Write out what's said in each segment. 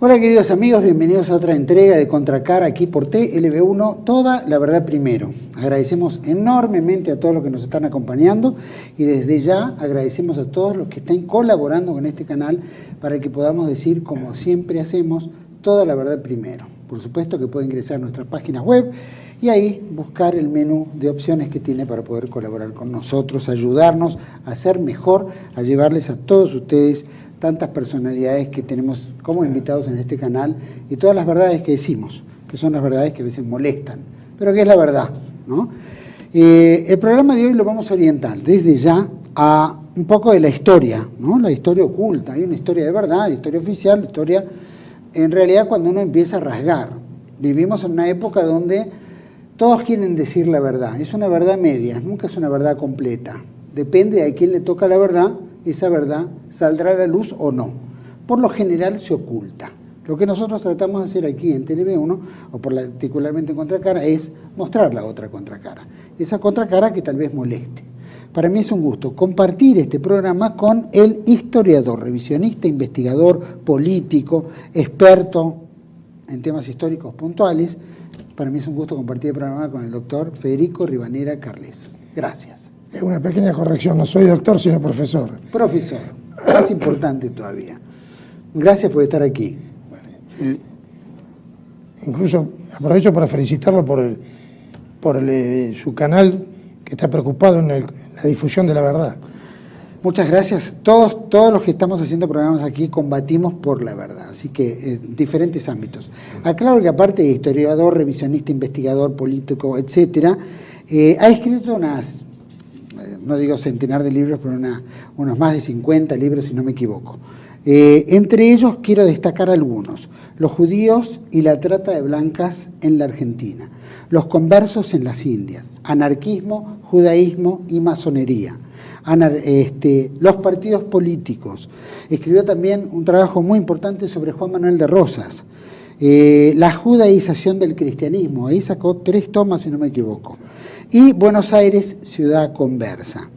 Hola queridos amigos, bienvenidos a otra entrega de Contracara aquí por TLB1, toda la verdad primero. Agradecemos enormemente a todos los que nos están acompañando y desde ya agradecemos a todos los que estén colaborando con este canal para que podamos decir, como siempre hacemos, toda la verdad primero. Por supuesto que puede ingresar a nuestras páginas web y ahí buscar el menú de opciones que tiene para poder colaborar con nosotros, ayudarnos a ser mejor, a llevarles a todos ustedes tantas personalidades que tenemos como invitados en este canal y todas las verdades que decimos, que son las verdades que a veces molestan, pero que es la verdad, ¿no? El programa de hoy lo vamos a orientar desde ya a un poco de la historia, ¿no? La historia oculta. Hay una historia de verdad, historia oficial, historia, en realidad cuando uno empieza a rasgar. Vivimos en una época donde todos quieren decir la verdad, es una verdad media, nunca es una verdad completa. Depende de a quién le toca la verdad, esa verdad saldrá a la luz o no. Por lo general se oculta. Lo que nosotros tratamos de hacer aquí en TLB1, o particularmente en Contracara, es mostrar la otra contracara. Esa contracara que tal vez moleste. Para mí es un gusto compartir este programa con el historiador, revisionista, investigador, político, experto en temas históricos puntuales. Para mí es un gusto compartir el programa con el doctor Federico Ribanera Carles. Gracias. Una pequeña corrección, no soy doctor, sino profesor. Profesor, más importante todavía. Gracias por estar aquí. Bueno, incluso aprovecho para felicitarlo por su canal, que está preocupado en la difusión de la verdad. Muchas gracias. Todos los que estamos haciendo programas aquí combatimos por la verdad, así que en diferentes ámbitos. Aclaro que aparte de historiador, revisionista, investigador, político, etcétera, ha escrito no digo centenar de libros, pero unos más de 50 libros, si no me equivoco. Entre ellos quiero destacar algunos: Los judíos y la trata de blancas en la Argentina, Los conversos en las Indias, Anarquismo, Judaísmo y Masonería, los partidos políticos. Escribió también un trabajo muy importante sobre Juan Manuel de Rosas, la judaización del cristianismo. Ahí sacó 3 tomas, si no me equivoco. Y Buenos Aires, ciudad conversa.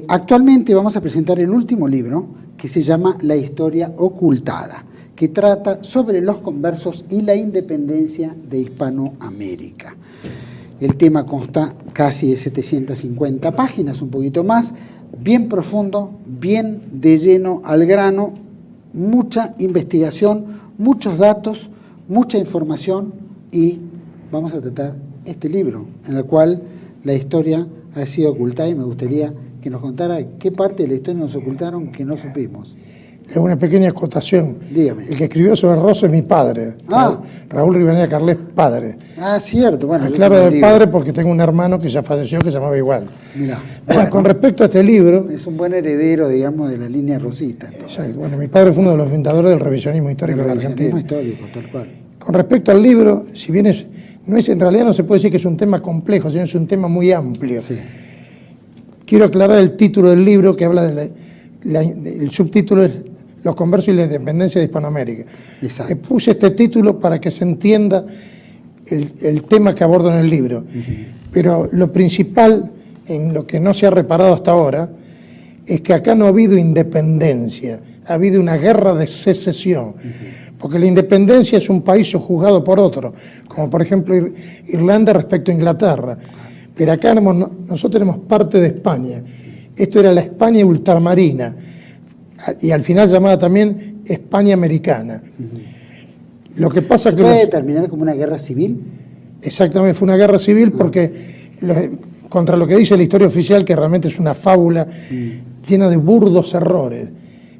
Actualmente vamos a presentar el último libro, que se llama La historia ocultada, que trata sobre los conversos y la independencia de Hispanoamérica. El tema consta casi de 750 páginas, un poquito más, bien profundo, bien de lleno al grano, mucha investigación, muchos datos, mucha información, y vamos a tratar este libro, en el cual la historia ha sido ocultada, y me gustaría que nos contara qué parte de la historia nos ocultaron que no supimos. Es una pequeña acotación. Dígame. El que escribió sobre Rosas es mi padre, Raúl Ribanera Carles, padre. Ah, cierto. Bueno, claro, de padre porque tengo un hermano que ya falleció que se llamaba igual. Mirá. Bueno, con respecto a este libro... Es un buen heredero, digamos, de la línea rosista. Exacto. Bueno, mi padre fue uno de los fundadores del revisionismo histórico de Argentina. Histórico, tal cual. Con respecto al libro, si bien en realidad no se puede decir que es un tema complejo, sino es un tema muy amplio. Sí. Quiero aclarar el título del libro, que habla el subtítulo es Los conversos y la independencia de Hispanoamérica. Exacto. Puse este título para que se entienda el tema que abordo en el libro. Pero lo principal, en lo que no se ha reparado hasta ahora, es que acá no ha habido independencia, ha habido una guerra de secesión. Porque la independencia es un país sojuzgado por otro, como por ejemplo Irlanda respecto a Inglaterra. Pero acá nosotros tenemos parte de España. Esto era la España ultramarina, y al final llamada también España americana. Lo que pasa ¿Se que puede terminar como una guerra civil? Exactamente, fue una guerra civil porque contra lo que dice la historia oficial, que realmente es una fábula llena de burdos errores.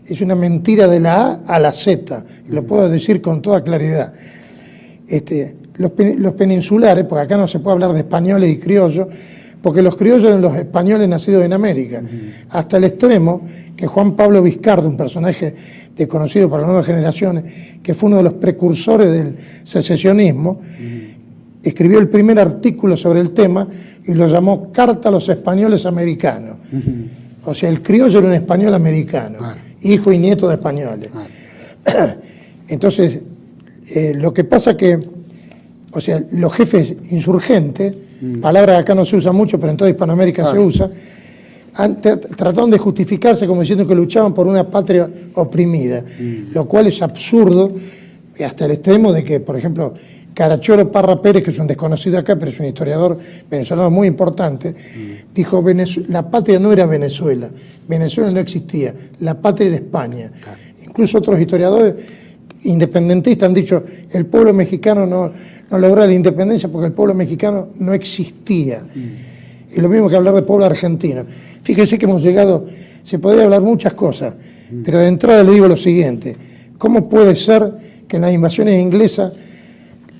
Es una mentira de la A a la Z, y lo puedo decir con toda claridad. Los peninsulares, porque acá no se puede hablar de españoles y criollos, porque los criollos eran los españoles nacidos en América, hasta el extremo que Juan Pablo Vizcardo, un personaje desconocido para las nuevas generaciones, que fue uno de los precursores del secesionismo, escribió el primer artículo sobre el tema y lo llamó Carta a los españoles americanos. O sea, el criollo era un español americano, hijo y nieto de españoles. Entonces, lo que pasa que, o sea, los jefes insurgentes, palabra que acá no se usa mucho, pero en toda Hispanoamérica se usa, trataron de justificarse como diciendo que luchaban por una patria oprimida, lo cual es absurdo hasta el extremo de que, por ejemplo, Carachoro Parra Pérez, que es un desconocido acá, pero es un historiador venezolano muy importante, dijo, la patria no era Venezuela, Venezuela no existía, la patria era España. Claro. Incluso otros historiadores independentistas han dicho, el pueblo mexicano no logró la independencia porque el pueblo mexicano no existía. Y lo mismo que hablar del pueblo argentino. Fíjese que hemos llegado, se podría hablar muchas cosas, pero de entrada le digo lo siguiente, ¿cómo puede ser que en las invasiones inglesas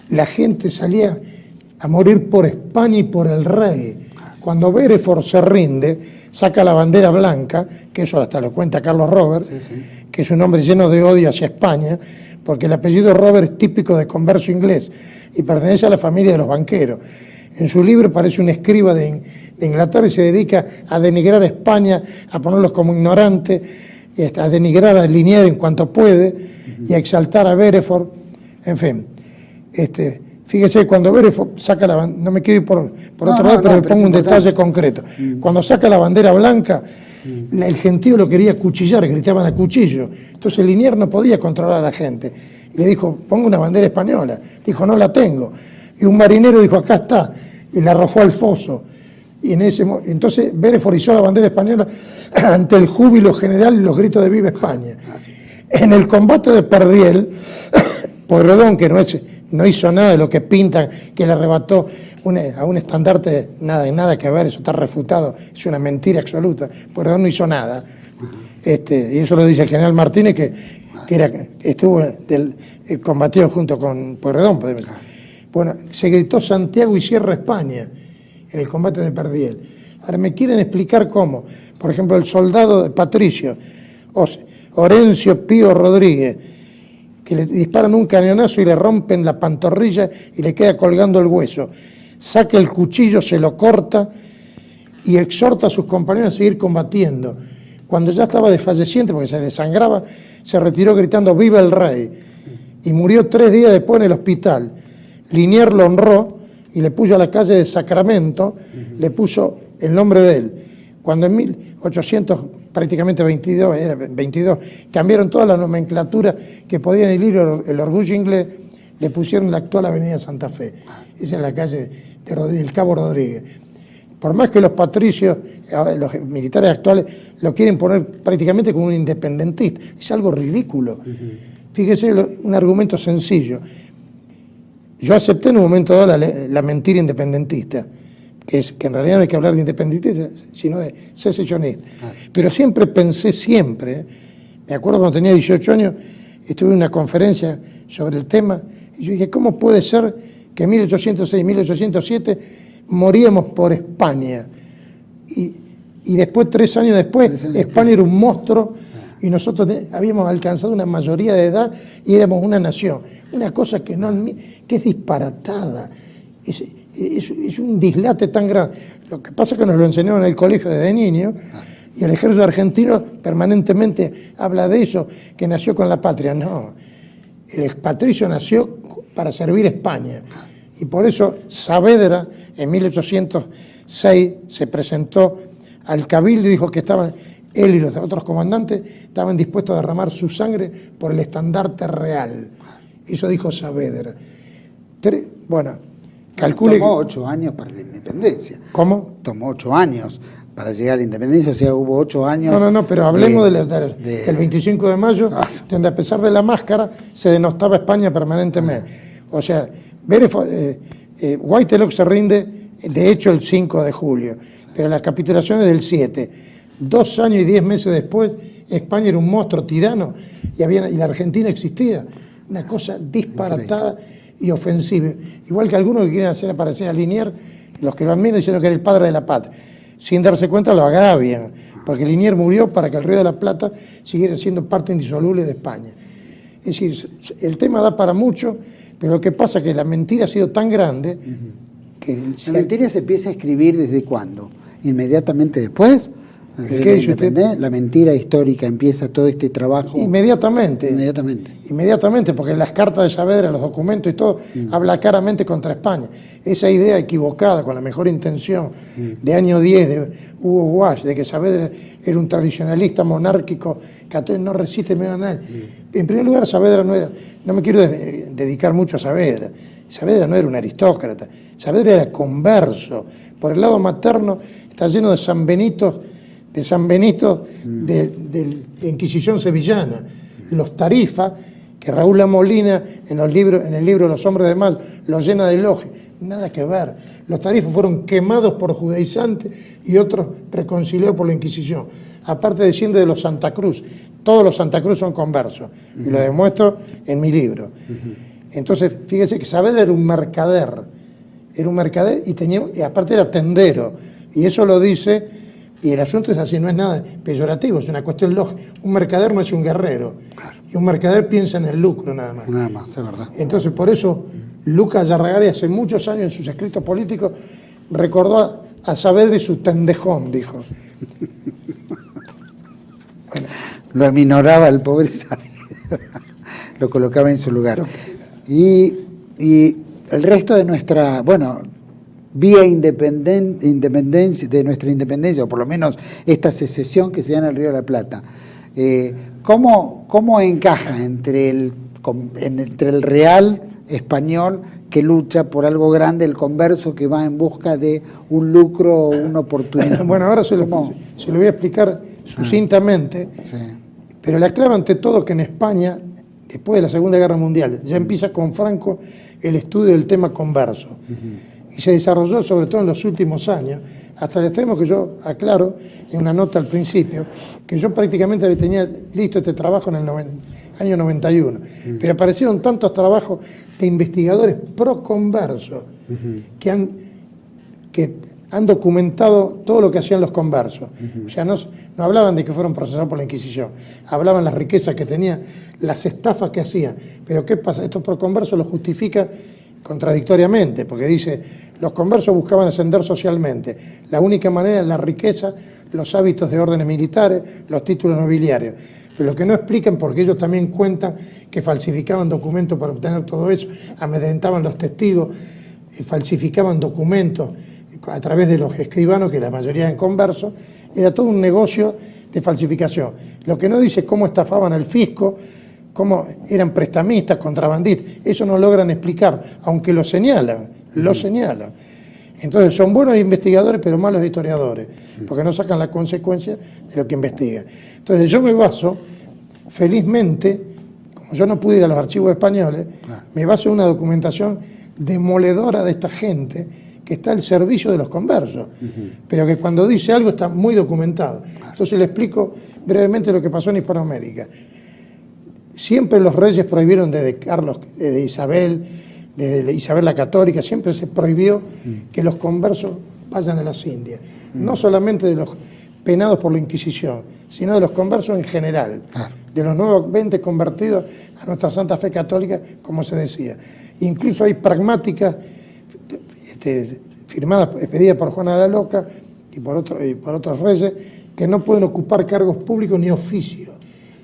la gente salía a morir por España y por el rey? Cuando Bereford se rinde, saca la bandera blanca, que eso hasta lo cuenta Carlos Robert, que es un hombre lleno de odio hacia España, porque el apellido Robert es típico de converso inglés y pertenece a la familia de los banqueros. En su libro parece un escriba de Inglaterra y se dedica a denigrar a España, a ponerlos como ignorantes, y a denigrar a Liniers en cuanto puede, y a exaltar a Bereford. En fin, fíjese, cuando Bereford saca la bandera, no me quiero ir por otro lado, pero le pongo un detalle concreto. Cuando saca la bandera blanca, el gentío lo quería cuchillar, gritaban a cuchillo. Entonces Liniers no podía controlar a la gente. Y le dijo, ponga una bandera española. Dijo, no la tengo. Y un marinero dijo, acá está, y la arrojó al foso. Y entonces Bereford izó la bandera española ante el júbilo general y los gritos de ¡Viva España! En el combate de Perdiel, Pueyrredón, que no hizo nada de lo que pintan, que le arrebató a un estandarte, nada que ver, eso está refutado, es una mentira absoluta. Pueyrredón no hizo nada. Y eso lo dice el general Martínez, que estuvo combatido junto con Pueyrredón, podemos decir. Bueno, se gritó Santiago y cierra España en el combate de Perdiel. Ahora me quieren explicar cómo. Por ejemplo, el soldado de Patricio, Orencio Pío Rodríguez, que le disparan un cañonazo y le rompen la pantorrilla y le queda colgando el hueso. Saca el cuchillo, se lo corta y exhorta a sus compañeros a seguir combatiendo. Cuando ya estaba desfalleciente, porque se desangraba, se retiró gritando ¡Viva el Rey! Y murió 3 días después en el hospital. Liniers lo honró y le puso a la calle de Sacramento, le puso el nombre de él. Cuando en 1800, prácticamente 22, cambiaron toda la nomenclatura que podían herir el orgullo inglés, le pusieron la actual Avenida Santa Fe. Esa es la calle del Cabo Rodríguez. Por más que los patricios, los militares actuales, lo quieren poner prácticamente como un independentista, es algo ridículo. Fíjese, un argumento sencillo. Yo acepté en un momento dado la mentira independentista, que en realidad no hay que hablar de independentista, sino de secesionista. Pero siempre pensé, me acuerdo cuando tenía 18 años, estuve en una conferencia sobre el tema, y yo dije, ¿cómo puede ser que en 1806, 1807 moríamos por España? Y después, 3 años después, España era un monstruo, y nosotros habíamos alcanzado una mayoría de edad y éramos una nación. Una cosa que es disparatada, es un dislate tan grande. Lo que pasa es que nos lo enseñaron en el colegio desde niño y el ejército argentino permanentemente habla de eso, que nació con la patria. No, el patricio nació para servir a España y por eso Saavedra en 1806 se presentó al cabildo y dijo que él y los otros comandantes estaban dispuestos a derramar su sangre por el estandarte real. Eso dijo Saavedra. Bueno, calcule... Tomó 8 años para la independencia. ¿Cómo? Tomó 8 años para llegar a la independencia, o sea, hubo 8 años... No, pero hablemos del 25 de mayo, donde a pesar de la máscara se denostaba España permanentemente. O sea, Whitelock se rinde, de hecho, el 5 de julio, pero la capitulación es del 7. 2 años y 10 meses después, España era un monstruo tirano y la Argentina existía. Una cosa disparatada y ofensiva. Igual que algunos que quieren hacer aparecer a Liniers, los que lo admiran diciendo que era el padre de la patria. Sin darse cuenta lo agravian, porque Liniers murió para que el Río de la Plata siguiera siendo parte indisoluble de España. Es decir, el tema da para mucho, pero lo que pasa es que la mentira ha sido tan grande que... ¿La mentira se empieza a escribir desde cuándo? ¿Inmediatamente después? ¿Qué dice usted? La mentira histórica, empieza todo este trabajo. Inmediatamente. Inmediatamente, porque las cartas de Saavedra, los documentos y todo, habla claramente contra España. Esa idea equivocada, con la mejor intención, de año 10 de Hugo Walsh, de que Saavedra era un tradicionalista monárquico, católico, no resiste menos a nadie. En primer lugar, Saavedra no era, no me quiero dedicar mucho a Saavedra. Saavedra no era un aristócrata, Saavedra era converso. Por el lado materno está lleno de San Benito de la Inquisición sevillana, los Tarifa, que Raúl La Molina en el libro Los hombres de mal los llena de elogios. Nada que ver. Los Tarifas fueron quemados por judaizantes y otros reconciliados por la Inquisición. Aparte desciende de los Santa Cruz. Todos los Santa Cruz son conversos. Y lo demuestro en mi libro. Entonces, fíjese que Saavedra era un mercader. Y aparte era tendero. Y eso lo dice. Y el asunto es así, no es nada peyorativo, es una cuestión lógica. Un mercader no es un guerrero. Claro. Y un mercader piensa en el lucro nada más. Nada más, es verdad. Entonces, por eso, Lucas Yarragari hace muchos años en sus escritos políticos recordó a Saavedra y su tendejón, dijo. Bueno. Lo aminoraba el pobre Saavedra, lo colocaba en su lugar. Y el resto de nuestra, vía independencia, de nuestra independencia, o por lo menos esta secesión que se da en el Río de la Plata, ¿cómo encaja entre el real español que lucha por algo grande, el converso que va en busca de un lucro o una oportunidad? Bueno, ahora se lo voy a explicar sucintamente, sí. Pero le aclaro ante todo que en España, después de la Segunda Guerra Mundial, ya empieza con Franco el estudio del tema converso. Y se desarrolló sobre todo en los últimos años, hasta el extremo que yo aclaro en una nota al principio, que yo prácticamente tenía listo este trabajo en el año 91, pero aparecieron tantos trabajos de investigadores pro conversos que han documentado todo lo que hacían los conversos. O sea, no hablaban de que fueron procesados por la Inquisición, hablaban las riquezas que tenían, las estafas que hacían. Pero ¿qué pasa? Estos pro conversos lo justifican contradictoriamente, porque dice, los conversos buscaban ascender socialmente. La única manera es la riqueza, los hábitos de órdenes militares, los títulos nobiliarios. Pero lo que no explican, porque ellos también cuentan que falsificaban documentos para obtener todo eso, amedrentaban los testigos, falsificaban documentos a través de los escribanos, que la mayoría eran conversos, era todo un negocio de falsificación. Lo que no dice es cómo estafaban al fisco, cómo eran prestamistas, contrabandistas, eso no logran explicar, aunque lo señalan. Entonces son buenos investigadores, pero malos historiadores, porque no sacan la consecuencia de lo que investigan. Entonces yo me baso, felizmente, como yo no pude ir a los archivos españoles, me baso en una documentación demoledora de esta gente que está al servicio de los conversos, pero que cuando dice algo está muy documentado. Entonces le explico brevemente lo que pasó en Hispanoamérica. Siempre los reyes prohibieron desde Isabel la Católica, siempre se prohibió que los conversos vayan a las Indias. No solamente de los penados por la Inquisición, sino de los conversos en general, de los nuevos 20 convertidos a nuestra Santa Fe Católica, como se decía. Incluso hay pragmáticas firmadas, expedidas por Juana la Loca y por otros reyes, que no pueden ocupar cargos públicos ni oficios.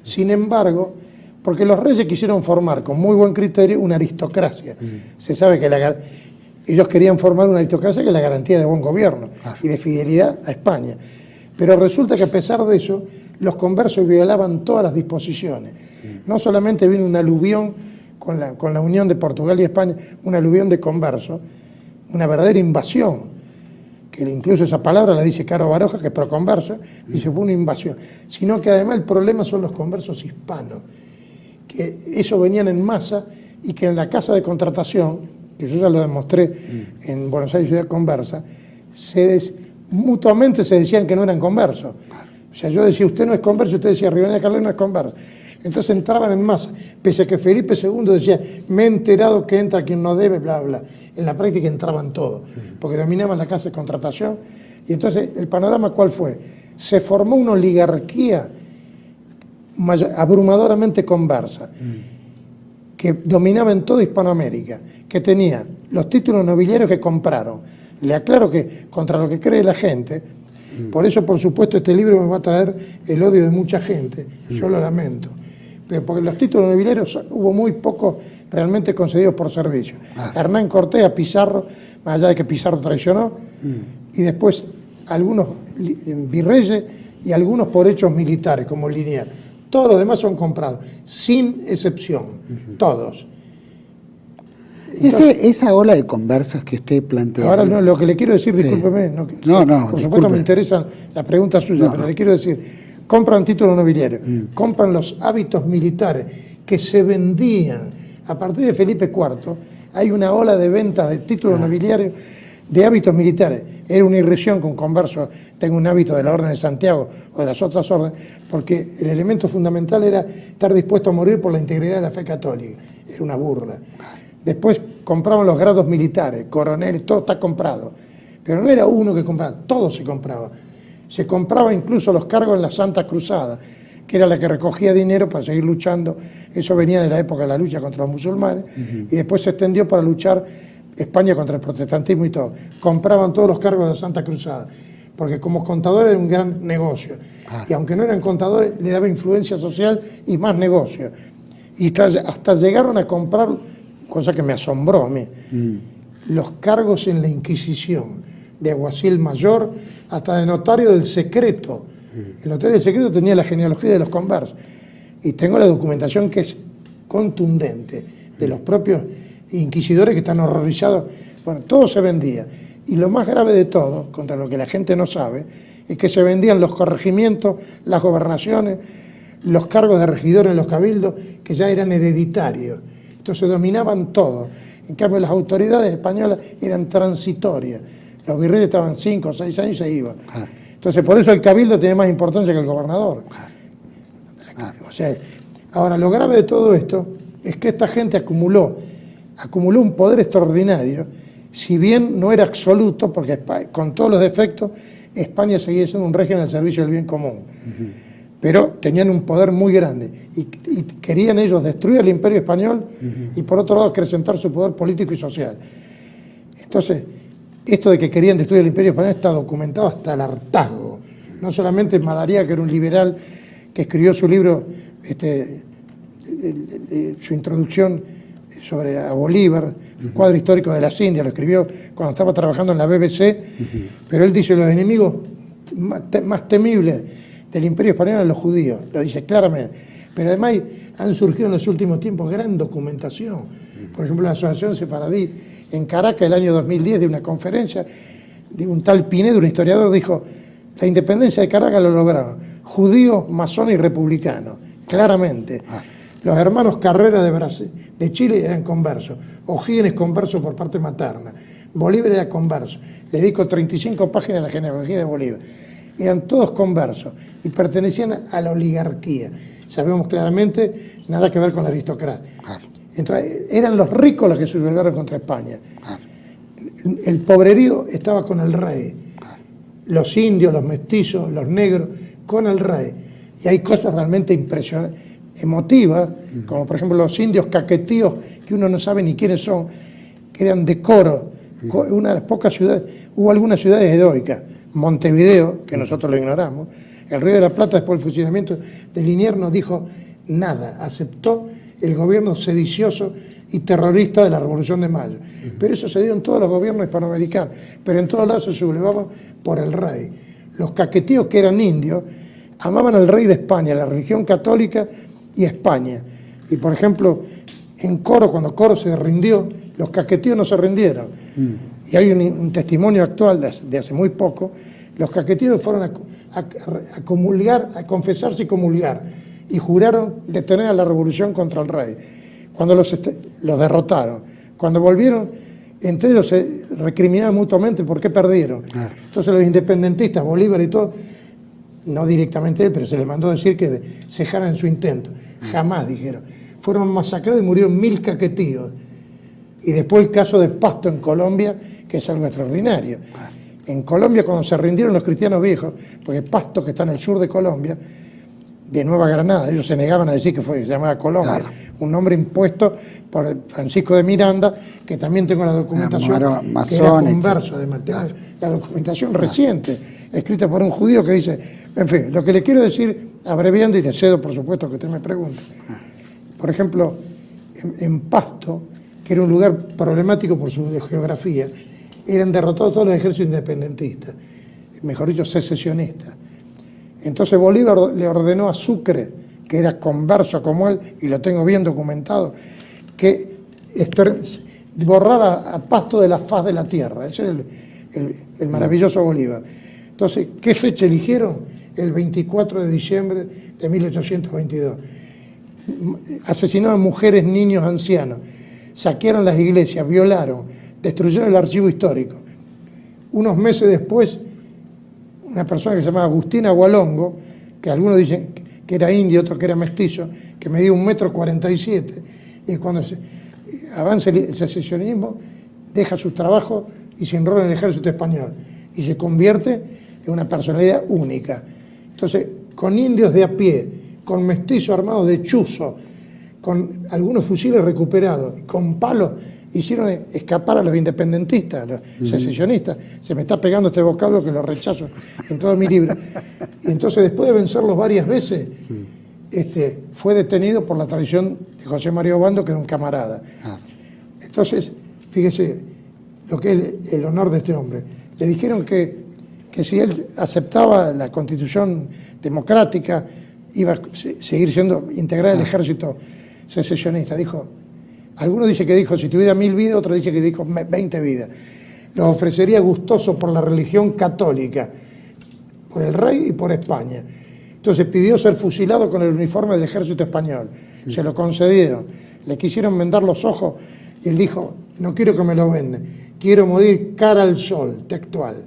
Sin embargo, porque los reyes quisieron formar con muy buen criterio una aristocracia. Se sabe que ellos querían formar una aristocracia que es la garantía de buen gobierno y de fidelidad a España. Pero resulta que a pesar de eso, los conversos violaban todas las disposiciones. No solamente vino una aluvión con la unión de Portugal y España, una aluvión de conversos, una verdadera invasión, que incluso esa palabra la dice Caro Baroja, que es pro converso, dice fue una invasión, sino que además el problema son los conversos hispanos, que eso venían en masa y que en la casa de contratación, que yo ya lo demostré en Buenos Aires Ciudad Conversa, mutuamente se decían que no eran conversos. O sea, yo decía, usted no es converso, usted decía, Rivadeneira Carlet no es converso. Entonces entraban en masa, pese a que Felipe II decía, me he enterado que entra quien no debe, bla, bla. En la práctica entraban todos, porque dominaban la casa de contratación. Y entonces, ¿el panorama cuál fue? Se formó una oligarquía abrumadoramente conversa, que dominaba en toda Hispanoamérica, que tenía los títulos nobiliarios que compraron. Le aclaro que, contra lo que cree la gente, Por eso, por supuesto, este libro me va a traer el odio de mucha gente. Yo lo lamento. Pero porque los títulos nobiliarios hubo muy pocos realmente concedidos por servicio. Hernán Cortés a Pizarro, más allá de que Pizarro traicionó, y después algunos virreyes y algunos por hechos militares, como Liniers. Todos los demás son comprados, sin excepción, todos. Entonces, Esa ola de conversas que usted plantea. Ahora no, lo que le quiero decir, discúlpeme, por supuesto disculpe. me interesa la pregunta suya, pero le quiero decir, compran títulos nobiliarios, compran los hábitos militares que se vendían a partir de Felipe IV. Hay una ola de ventas de títulos nobiliarios de hábitos militares. Era una irrisión que un converso tenga un hábito de la Orden de Santiago o de las otras órdenes, porque el elemento fundamental era estar dispuesto a morir por la integridad de la fe católica. Era una burla. Después compraban los grados militares, coroneles, todo está comprado. Pero no era uno que compraba, todo se compraba. Se compraba incluso los cargos en la Santa Cruzada, que era la que recogía dinero para seguir luchando. Eso venía de la época de la lucha contra los musulmanes, y después se extendió para luchar España contra el protestantismo y todo. Compraban todos los cargos de la Santa Cruzada, porque como contadores era un gran negocio. Y aunque no eran contadores, le daba influencia social y más negocio. Y hasta llegaron a comprar, cosa que me asombró a mí, los cargos en la Inquisición, de alguacil mayor hasta de notario del secreto. El notario del secreto tenía la genealogía de los conversos. Y tengo la documentación que es contundente, de los propios inquisidores que están horrorizados. Bueno, todo se vendía. Y lo más grave de todo, contra lo que la gente no sabe, es que se vendían los corregimientos, las gobernaciones, los cargos de regidores en los cabildos, que ya eran hereditarios. Entonces dominaban todo. En cambio, las autoridades españolas eran transitorias. Los virreyes estaban 5 o 6 años y se iban. Entonces, por eso el cabildo tiene más importancia que el gobernador. O sea, ahora, lo grave de todo esto es que esta gente acumuló un poder extraordinario, si bien no era absoluto, porque con todos los defectos, España seguía siendo un régimen al servicio del bien común. Pero tenían un poder muy grande y querían ellos destruir el imperio español y por otro lado acrecentar su poder político y social. Entonces, esto de que querían destruir el imperio español está documentado hasta el hartazgo. No solamente Madariaga, que era un liberal que escribió su libro, su introducción sobre a Bolívar, un cuadro histórico de las Indias, lo escribió cuando estaba trabajando en la BBC, pero él dice los enemigos más temibles del imperio español eran los judíos, lo dice claramente. Pero además han surgido en los últimos tiempos gran documentación. Por ejemplo, la Asociación Sefaradí en Caracas, el año 2010, de una conferencia de un tal Pinedo, un historiador, dijo: la independencia de Caracas lo lograron judíos, masones y republicanos, claramente. Los hermanos Carrera de Chile eran conversos, O'Higgins converso por parte materna, Bolívar era converso. Le dedico 35 páginas a la genealogía de Bolívar. Eran todos conversos y pertenecían a la oligarquía. Sabemos claramente, nada que ver con la aristocracia. Entonces, eran los ricos los que se sublevaron contra España. El pobrerío estaba con el rey. Los indios, los mestizos, los negros, con el rey. Y hay cosas realmente impresionantes, emotivas, como por ejemplo los indios caquetíos, que uno no sabe ni quiénes son, que eran de Coro, una de las pocas ciudades. Hubo algunas ciudades heroicas. Montevideo, que nosotros lo ignoramos, el Río de la Plata, después del fusilamiento de Liniers, no dijo nada, aceptó el gobierno sedicioso y terrorista de la Revolución de Mayo. Pero eso se dio en todos los gobiernos hispanoamericanos, pero en todos lados se sublevaban por el rey. Los caquetíos, que eran indios, amaban al rey de España, la religión católica y España. Y por ejemplo, en Coro, cuando Coro se rindió, los caquetíos no se rindieron. Y hay un testimonio actual de hace muy poco. Los caquetíos fueron a comulgar, a confesarse y comulgar, y juraron detener a la revolución contra el rey. Cuando los derrotaron, cuando volvieron, entre ellos se recriminaban mutuamente por qué perdieron. Entonces los independentistas, Bolívar y todo, no directamente él, pero se le mandó decir que cejaran en su intento. Jamás, dijeron. Fueron masacrados y murieron 1000 caquetíos. Y después el caso de Pasto en Colombia, que es algo extraordinario. En Colombia, cuando se rindieron los cristianos viejos, porque Pasto, que está en el sur de Colombia, de Nueva Granada, ellos se negaban a decir que se llamaba Colombia, un nombre impuesto por Francisco de Miranda, que también tengo la documentación, masón, que era converso, además, tengo la documentación reciente, escrita por un judío que dice, en fin, lo que le quiero decir, abreviando, y le cedo por supuesto que usted me pregunte, por ejemplo, en Pasto, que era un lugar problemático por su geografía, eran derrotados todos los ejércitos independentistas, mejor dicho, secesionistas. Entonces Bolívar le ordenó a Sucre, que era converso como él, y lo tengo bien documentado, que borrara a Pasto de la faz de la tierra. Ese era el maravilloso Bolívar. Entonces, ¿qué fecha eligieron? El 24 de diciembre de 1822. Asesinaron mujeres, niños, ancianos, saquearon las iglesias, violaron, destruyeron el archivo histórico. Unos meses después, una persona que se llamaba Agustín Agualongo, que algunos dicen que era indio, otros que era mestizo, que medía 1,47 m, y cuando avanza el secesionismo, deja su trabajo y se enrola en el ejército español, y se convierte en una personalidad única. Entonces, con indios de a pie, con mestizos armados de chuzo, con algunos fusiles recuperados, y con palos, hicieron escapar a los independentistas, a los secesionistas. Se me está pegando este vocablo que lo rechazo en todo mi libro. Y entonces, después de vencerlos varias veces, fue detenido por la traición de José María Obando, que era un camarada. Entonces, fíjese lo que es el honor de este hombre. Le dijeron que si él aceptaba la Constitución democrática, iba a seguir siendo integral el ejército secesionista. Dijo, algunos dicen que dijo, si tuviera 1000 vidas, otros dicen que dijo 20 vidas. Los ofrecería gustoso por la religión católica, por el rey y por España. Entonces pidió ser fusilado con el uniforme del ejército español. Se lo concedieron. Le quisieron vendar los ojos y él dijo, no quiero que me lo venden, quiero morir cara al sol, textual,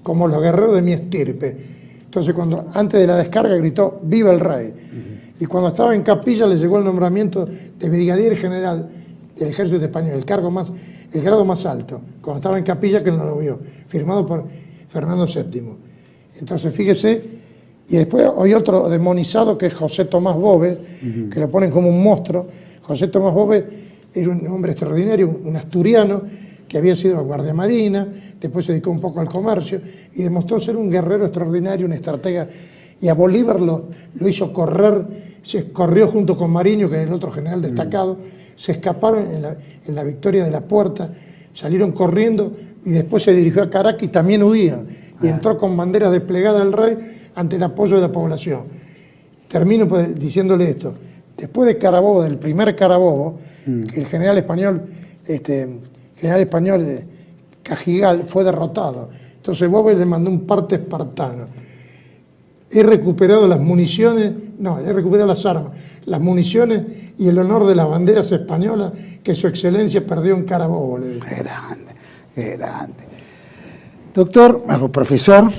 como los guerreros de mi estirpe. Entonces, antes de la descarga gritó, ¡viva el rey! Y cuando estaba en Capilla le llegó el nombramiento de brigadier general del ejército español, el grado más alto, cuando estaba en Capilla, que él no lo vio, firmado por Fernando VII. Entonces, fíjese, y después hay otro demonizado que es José Tomás Boves, que lo ponen como un monstruo. José Tomás Boves era un hombre extraordinario, un asturiano, que había sido guardia marina, después se dedicó un poco al comercio, y demostró ser un guerrero extraordinario, un estratega, y a Bolívar lo hizo correr, se corrió junto con Mariño, que era el otro general destacado, se escaparon en la victoria de la Puerta, salieron corriendo, y después se dirigió a Caracas y también huían, y entró con banderas desplegadas al rey ante el apoyo de la población. Termino pues diciéndole esto, después de Carabobo, del primer Carabobo, que el general español Cajigal fue derrotado. Entonces Boves le mandó un parte espartano. He recuperado las municiones, he recuperado las armas, las municiones y el honor de las banderas españolas que su excelencia perdió en Carabobo, le dijo. Qué grande, qué grande. Doctor, profesor,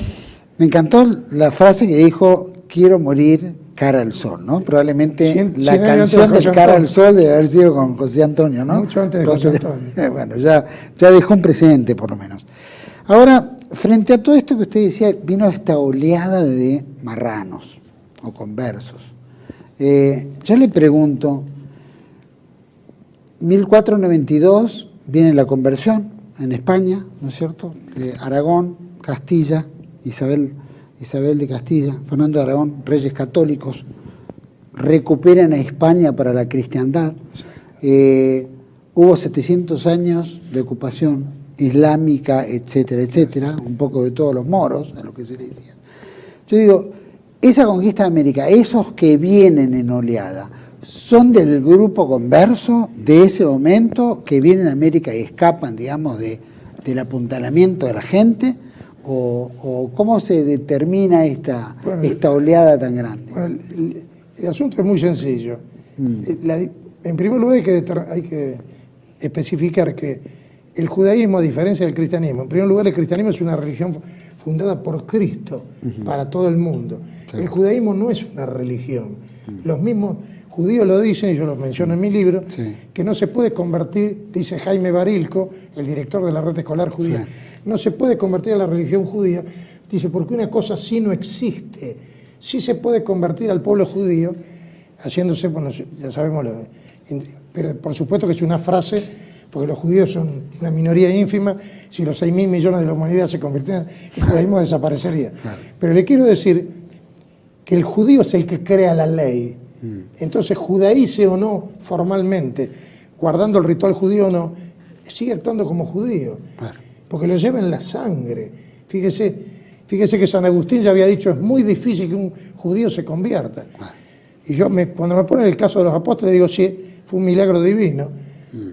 me encantó la frase que dijo, quiero morir cara al sol, ¿no? Probablemente la canción del cara al sol debe haber sido con José Antonio, ¿no? Mucho antes de José Antonio. Bueno, ya dejó un precedente por lo menos. Ahora, frente a todo esto que usted decía, vino esta oleada de marranos o conversos. Yo le pregunto, 1492 viene la conversión en España, ¿no es cierto? Aragón, Castilla, Isabel de Castilla, Fernando de Aragón, reyes católicos, recuperan a España para la cristiandad. Hubo 700 años de ocupación islámica, etcétera, etcétera, un poco de todos los moros, a lo que se le decía. Yo digo, esa conquista de América, esos que vienen en oleada, ¿son del grupo converso de ese momento que vienen a América y escapan, digamos, del apuntalamiento de la gente? ¿O cómo se determina esta oleada tan grande? Bueno, el asunto es muy sencillo. En primer lugar hay que especificar que el judaísmo, a diferencia del cristianismo, en primer lugar el cristianismo es una religión fundada por Cristo para todo el mundo. Claro. El judaísmo no es una religión. Los mismos judíos lo dicen, y yo lo menciono en mi libro, que no se puede convertir, dice Jaime Barilco, el director de la red escolar judía, no se puede convertir a la religión judía, dice, porque una cosa sí no existe. Sí se puede convertir al pueblo judío haciéndose, bueno, ya sabemos, pero por supuesto que es una frase, porque los judíos son una minoría ínfima, si los 6.000 millones de la humanidad se convirtieran, el judaísmo desaparecería. Claro. Pero le quiero decir que el judío es el que crea la ley. Entonces, judaíce o no formalmente, guardando el ritual judío o no, sigue actuando como judío, claro, porque lo lleva en la sangre. Fíjese que San Agustín ya había dicho, es muy difícil que un judío se convierta. Claro. Y yo, cuando me ponen el caso de los apóstoles, digo, sí, fue un milagro divino.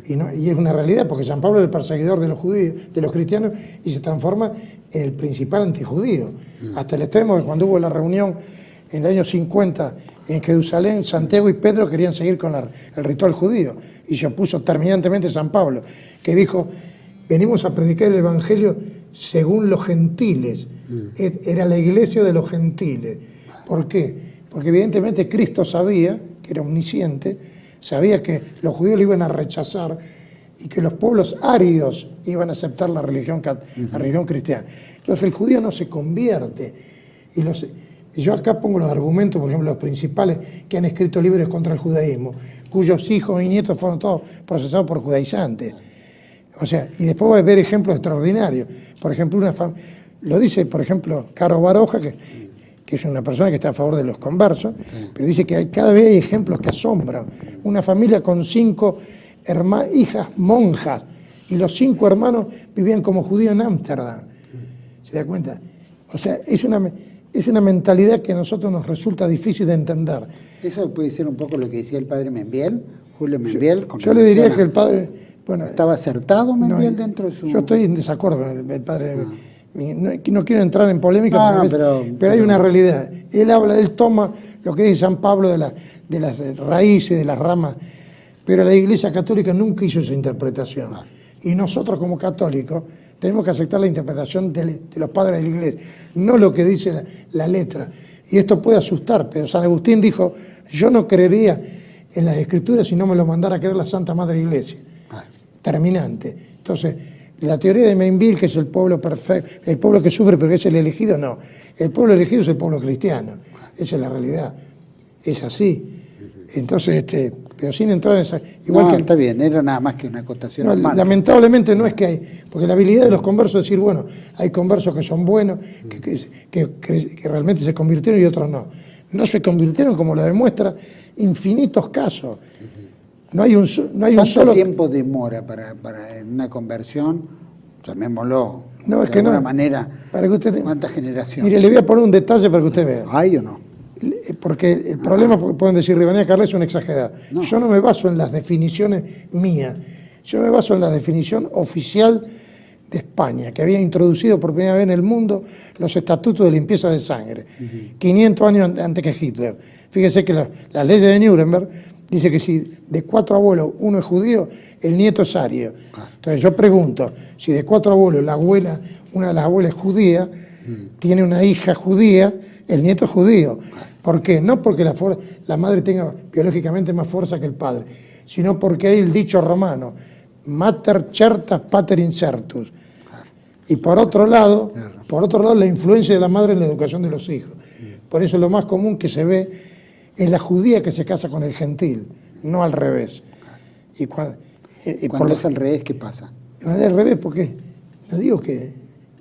Y es una realidad, porque San Pablo era el perseguidor de los judíos, de los cristianos, y se transforma en el principal antijudío. Hasta el extremo que cuando hubo la reunión en el año 50 en Jerusalén, Santiago y Pedro querían seguir con el ritual judío, y se opuso terminantemente San Pablo, que dijo, venimos a predicar el evangelio según los gentiles. Era la iglesia de los gentiles. ¿Por qué? Porque evidentemente Cristo sabía, que era omnisciente, sabía que los judíos lo iban a rechazar y que los pueblos arios iban a aceptar la religión cristiana. Entonces el judío no se convierte. Y yo acá pongo los argumentos, por ejemplo, los principales que han escrito libros contra el judaísmo, cuyos hijos y nietos fueron todos procesados por judaizantes. O sea, y después va a ver ejemplos extraordinarios. Por ejemplo, lo dice, por ejemplo, Caro Baroja, que es una persona que está a favor de los conversos, sí, pero dice que cada vez hay ejemplos que asombran. Una familia con 5 hijas monjas, y los 5 hermanos vivían como judíos en Ámsterdam. ¿Se da cuenta? O sea, es una mentalidad que a nosotros nos resulta difícil de entender. Eso puede ser un poco lo que decía el padre Membiel, Julio Membiel. Yo le diría que el padre... Bueno, ¿estaba acertado Membiel dentro de su...? Yo estoy en desacuerdo con el padre... No quiero entrar en polémica, pero hay una realidad. Él toma lo que dice San Pablo de las raíces, de las ramas, pero la Iglesia Católica nunca hizo esa interpretación. Y nosotros como católicos tenemos que aceptar la interpretación de los padres de la Iglesia, no lo que dice la letra. Y esto puede asustar, pero San Agustín dijo, yo no creería en las Escrituras si no me lo mandara a creer la Santa Madre Iglesia. Terminante. Entonces, la teoría de Membiel, que es el pueblo perfecto, el pueblo que sufre pero que es el elegido, no. El pueblo elegido es el pueblo cristiano. Esa es la realidad. Es así. Entonces, pero sin entrar en esa... Igual que está bien, era nada más que una acotación. No, lamentablemente no es que hay... Porque la habilidad de los conversos es decir, bueno, hay conversos que son buenos, que realmente se convirtieron y otros no. No se convirtieron, como lo demuestra infinitos casos. No hay un ¿Cuánto solo tiempo demora para una conversión? Llamémoslo no, es de que alguna no. manera. Para que usted ¿Cuántas generaciones? Mire, le voy a poner un detalle para que usted vea. ¿Hay o no? Porque el problema, pueden decir, Rivanía Carles es una exagerada. No. Yo no me baso en las definiciones mías. Yo me baso en la definición oficial de España, que había introducido por primera vez en el mundo los estatutos de limpieza de sangre, 500 años antes que Hitler. Fíjese que las leyes de Nuremberg dice que si de 4 abuelos uno es judío, el nieto es ario. Entonces yo pregunto, si de 4 abuelos una de las abuelas es judía, tiene una hija judía, el nieto es judío. ¿Por qué? No porque la madre tenga biológicamente más fuerza que el padre, sino porque hay el dicho romano, mater certas pater incertus. Y por otro lado, la influencia de la madre en la educación de los hijos. Por eso lo más común que se ve es la judía que se casa con el gentil, no al revés. Y cuando es al revés, ¿qué pasa? Al revés, porque no digo que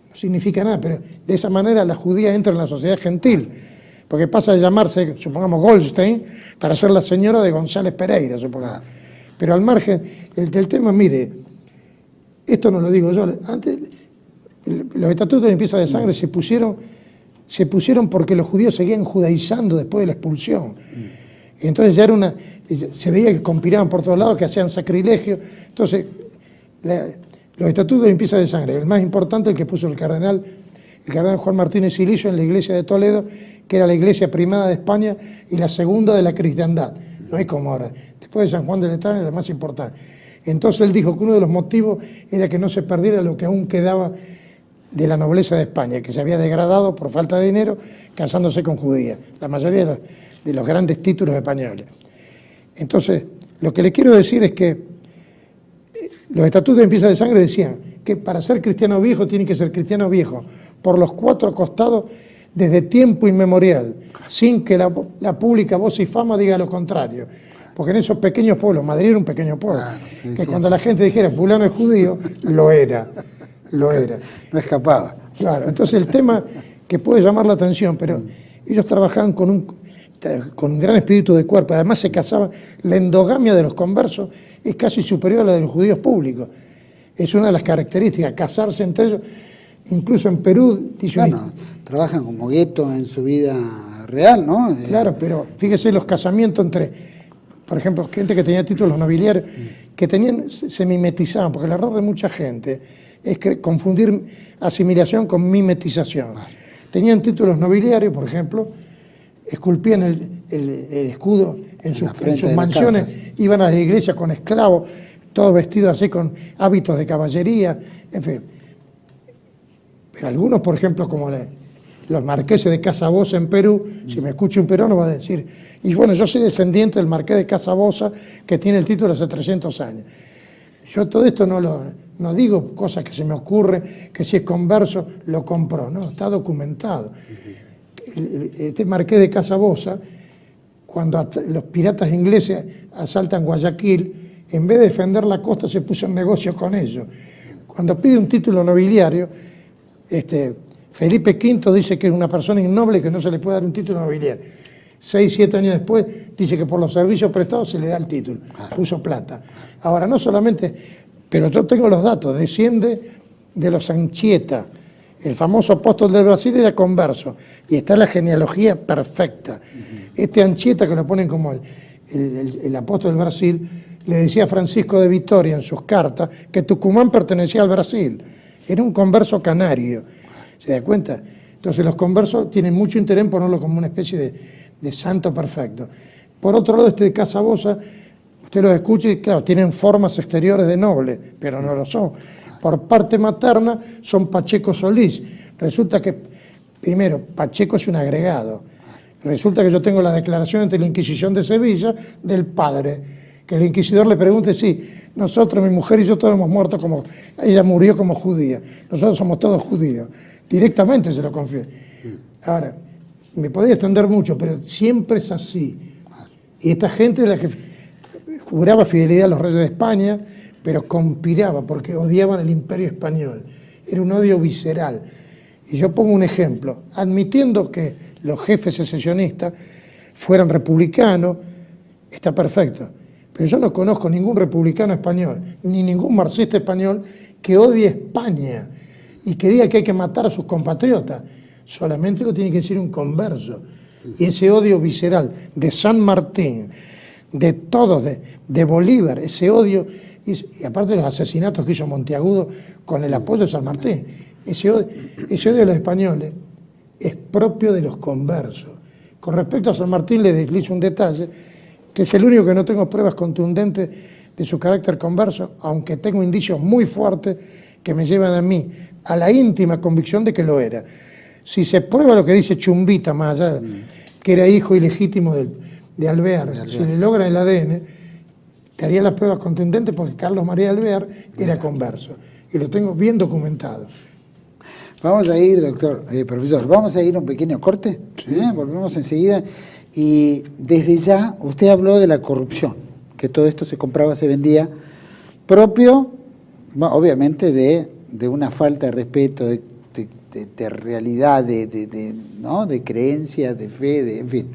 no significa nada, pero de esa manera la judía entra en la sociedad gentil, porque pasa de llamarse, supongamos, Goldstein, para ser la señora de González Pereira, supongamos. Pero al margen del tema, mire, esto no lo digo yo, antes los estatutos de limpieza de sangre se pusieron porque los judíos seguían judaizando después de la expulsión. Entonces ya se veía que conspiraban por todos lados, que hacían sacrilegio. Entonces, los estatutos de limpieza de sangre, el más importante, el que puso el cardenal Juan Martínez Silicio en la iglesia de Toledo, que era la iglesia primada de España y la segunda de la cristiandad. No es como ahora. Después de San Juan de Letrán era la más importante. Entonces él dijo que uno de los motivos era que no se perdiera lo que aún quedaba de la nobleza de España, que se había degradado por falta de dinero, casándose con judías, la mayoría de los grandes títulos españoles. Entonces, lo que le quiero decir es que los estatutos de limpieza de sangre decían que para ser cristiano viejo tiene que ser cristiano viejo por los 4 costados desde tiempo inmemorial, sin que la pública voz y fama diga lo contrario. Porque en esos pequeños pueblos, Madrid era un pequeño pueblo, que cuando la gente dijera fulano es judío, lo era. No escapaba. Claro, entonces el tema que puede llamar la atención, pero ellos trabajaban con un gran espíritu de cuerpo, además se casaban, la endogamia de los conversos es casi superior a la de los judíos públicos. Es una de las características, casarse entre ellos, incluso en Perú. Trabajan como gueto en su vida real, ¿no? Claro, pero fíjese los casamientos entre, por ejemplo, gente que tenía títulos nobiliarios, que se mimetizaban, porque el error de mucha gente es confundir asimilación con mimetización. Tenían títulos nobiliarios, por ejemplo, esculpían el escudo en sus mansiones, iban a la iglesia con esclavos, todos vestidos así con hábitos de caballería, en fin. Pero algunos, por ejemplo, como los marqueses de Casabosa en Perú, si me escucha un peruano va a decir, y bueno, yo soy descendiente del marqués de Casabosa que tiene el título hace 300 años. Yo todo esto no digo cosas que se me ocurre, que si es converso lo compró, no, está documentado. Este marqués de Casabosa, cuando los piratas ingleses asaltan Guayaquil, en vez de defender la costa se puso en negocio con ellos. Cuando pide un título nobiliario, Felipe V dice que es una persona innoble que no se le puede dar un título nobiliario. 6, 7 años después dice que por los servicios prestados se le da el título, puso plata. Ahora, no solamente, pero yo tengo los datos, desciende de los Anchieta, el famoso apóstol del Brasil era converso, y está la genealogía perfecta. Este Anchieta, que lo ponen como el apóstol del Brasil, le decía a Francisco de Vitoria en sus cartas que Tucumán pertenecía al Brasil, era un converso canario, ¿se da cuenta? Entonces los conversos tienen mucho interés en ponerlo como una especie de santo perfecto. Por otro lado, de Casabosa, usted los escucha y claro, tienen formas exteriores de noble, pero no lo son. Por parte materna son Pacheco Solís. Resulta que, primero, Pacheco es un agregado. Resulta que yo tengo la declaración ante la Inquisición de Sevilla del padre, que el inquisidor le pregunte, sí, nosotros, mi mujer y yo todos hemos muerto como, ella murió como judía, nosotros somos todos judíos. Directamente se lo confieso. Ahora, me podría extender mucho, pero siempre es así. Y esta gente es la que juraba fidelidad a los reyes de España, pero conspiraba porque odiaban el imperio español. Era un odio visceral. Y yo pongo un ejemplo. Admitiendo que los jefes secesionistas fueran republicanos, está perfecto. Pero yo no conozco ningún republicano español, ni ningún marxista español que odie España y que diga que hay que matar a sus compatriotas. Solamente lo tiene que decir un converso. Y ese odio visceral de San Martín, de todos, de Bolívar, ese odio, y aparte de los asesinatos que hizo Monteagudo con el apoyo de San Martín, ese odio de los españoles es propio de los conversos. Con respecto a San Martín le deslizo un detalle, que es el único que no tengo pruebas contundentes de su carácter converso, aunque tengo indicios muy fuertes que me llevan a mí a la íntima convicción de que lo era. Si se prueba lo que dice Chumbita, más allá, que era hijo ilegítimo de Alvear, si le logran el ADN, te haría las pruebas contundentes porque Carlos María Alvear era converso. Y lo tengo bien documentado. Vamos a ir, profesor, vamos a ir a un pequeño corte, volvemos enseguida. Y desde ya, usted habló de la corrupción, que todo esto se compraba, se vendía, propio, obviamente, de una falta de respeto, de realidad, ¿no? De creencia, de fe, en fin.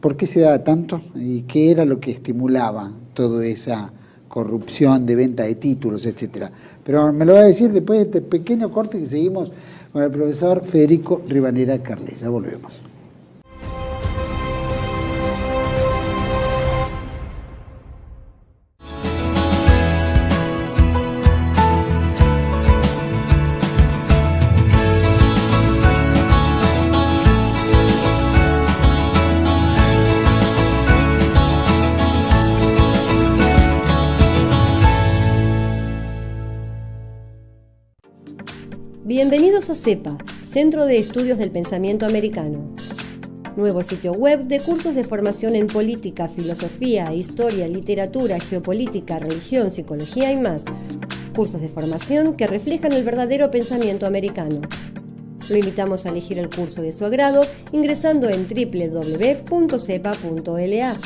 ¿Por qué se daba tanto? ¿Y qué era lo que estimulaba toda esa corrupción de venta de títulos, etcétera? Pero me lo va a decir después de este pequeño corte que seguimos con el profesor Federico Rivadeneira Carles. Ya volvemos. Bienvenidos a CEPA, Centro de Estudios del Pensamiento Americano. Nuevo sitio web de cursos de formación en política, filosofía, historia, literatura, geopolítica, religión, psicología y más. Cursos de formación que reflejan el verdadero pensamiento americano. Lo invitamos a elegir el curso de su agrado ingresando en www.cepa.la.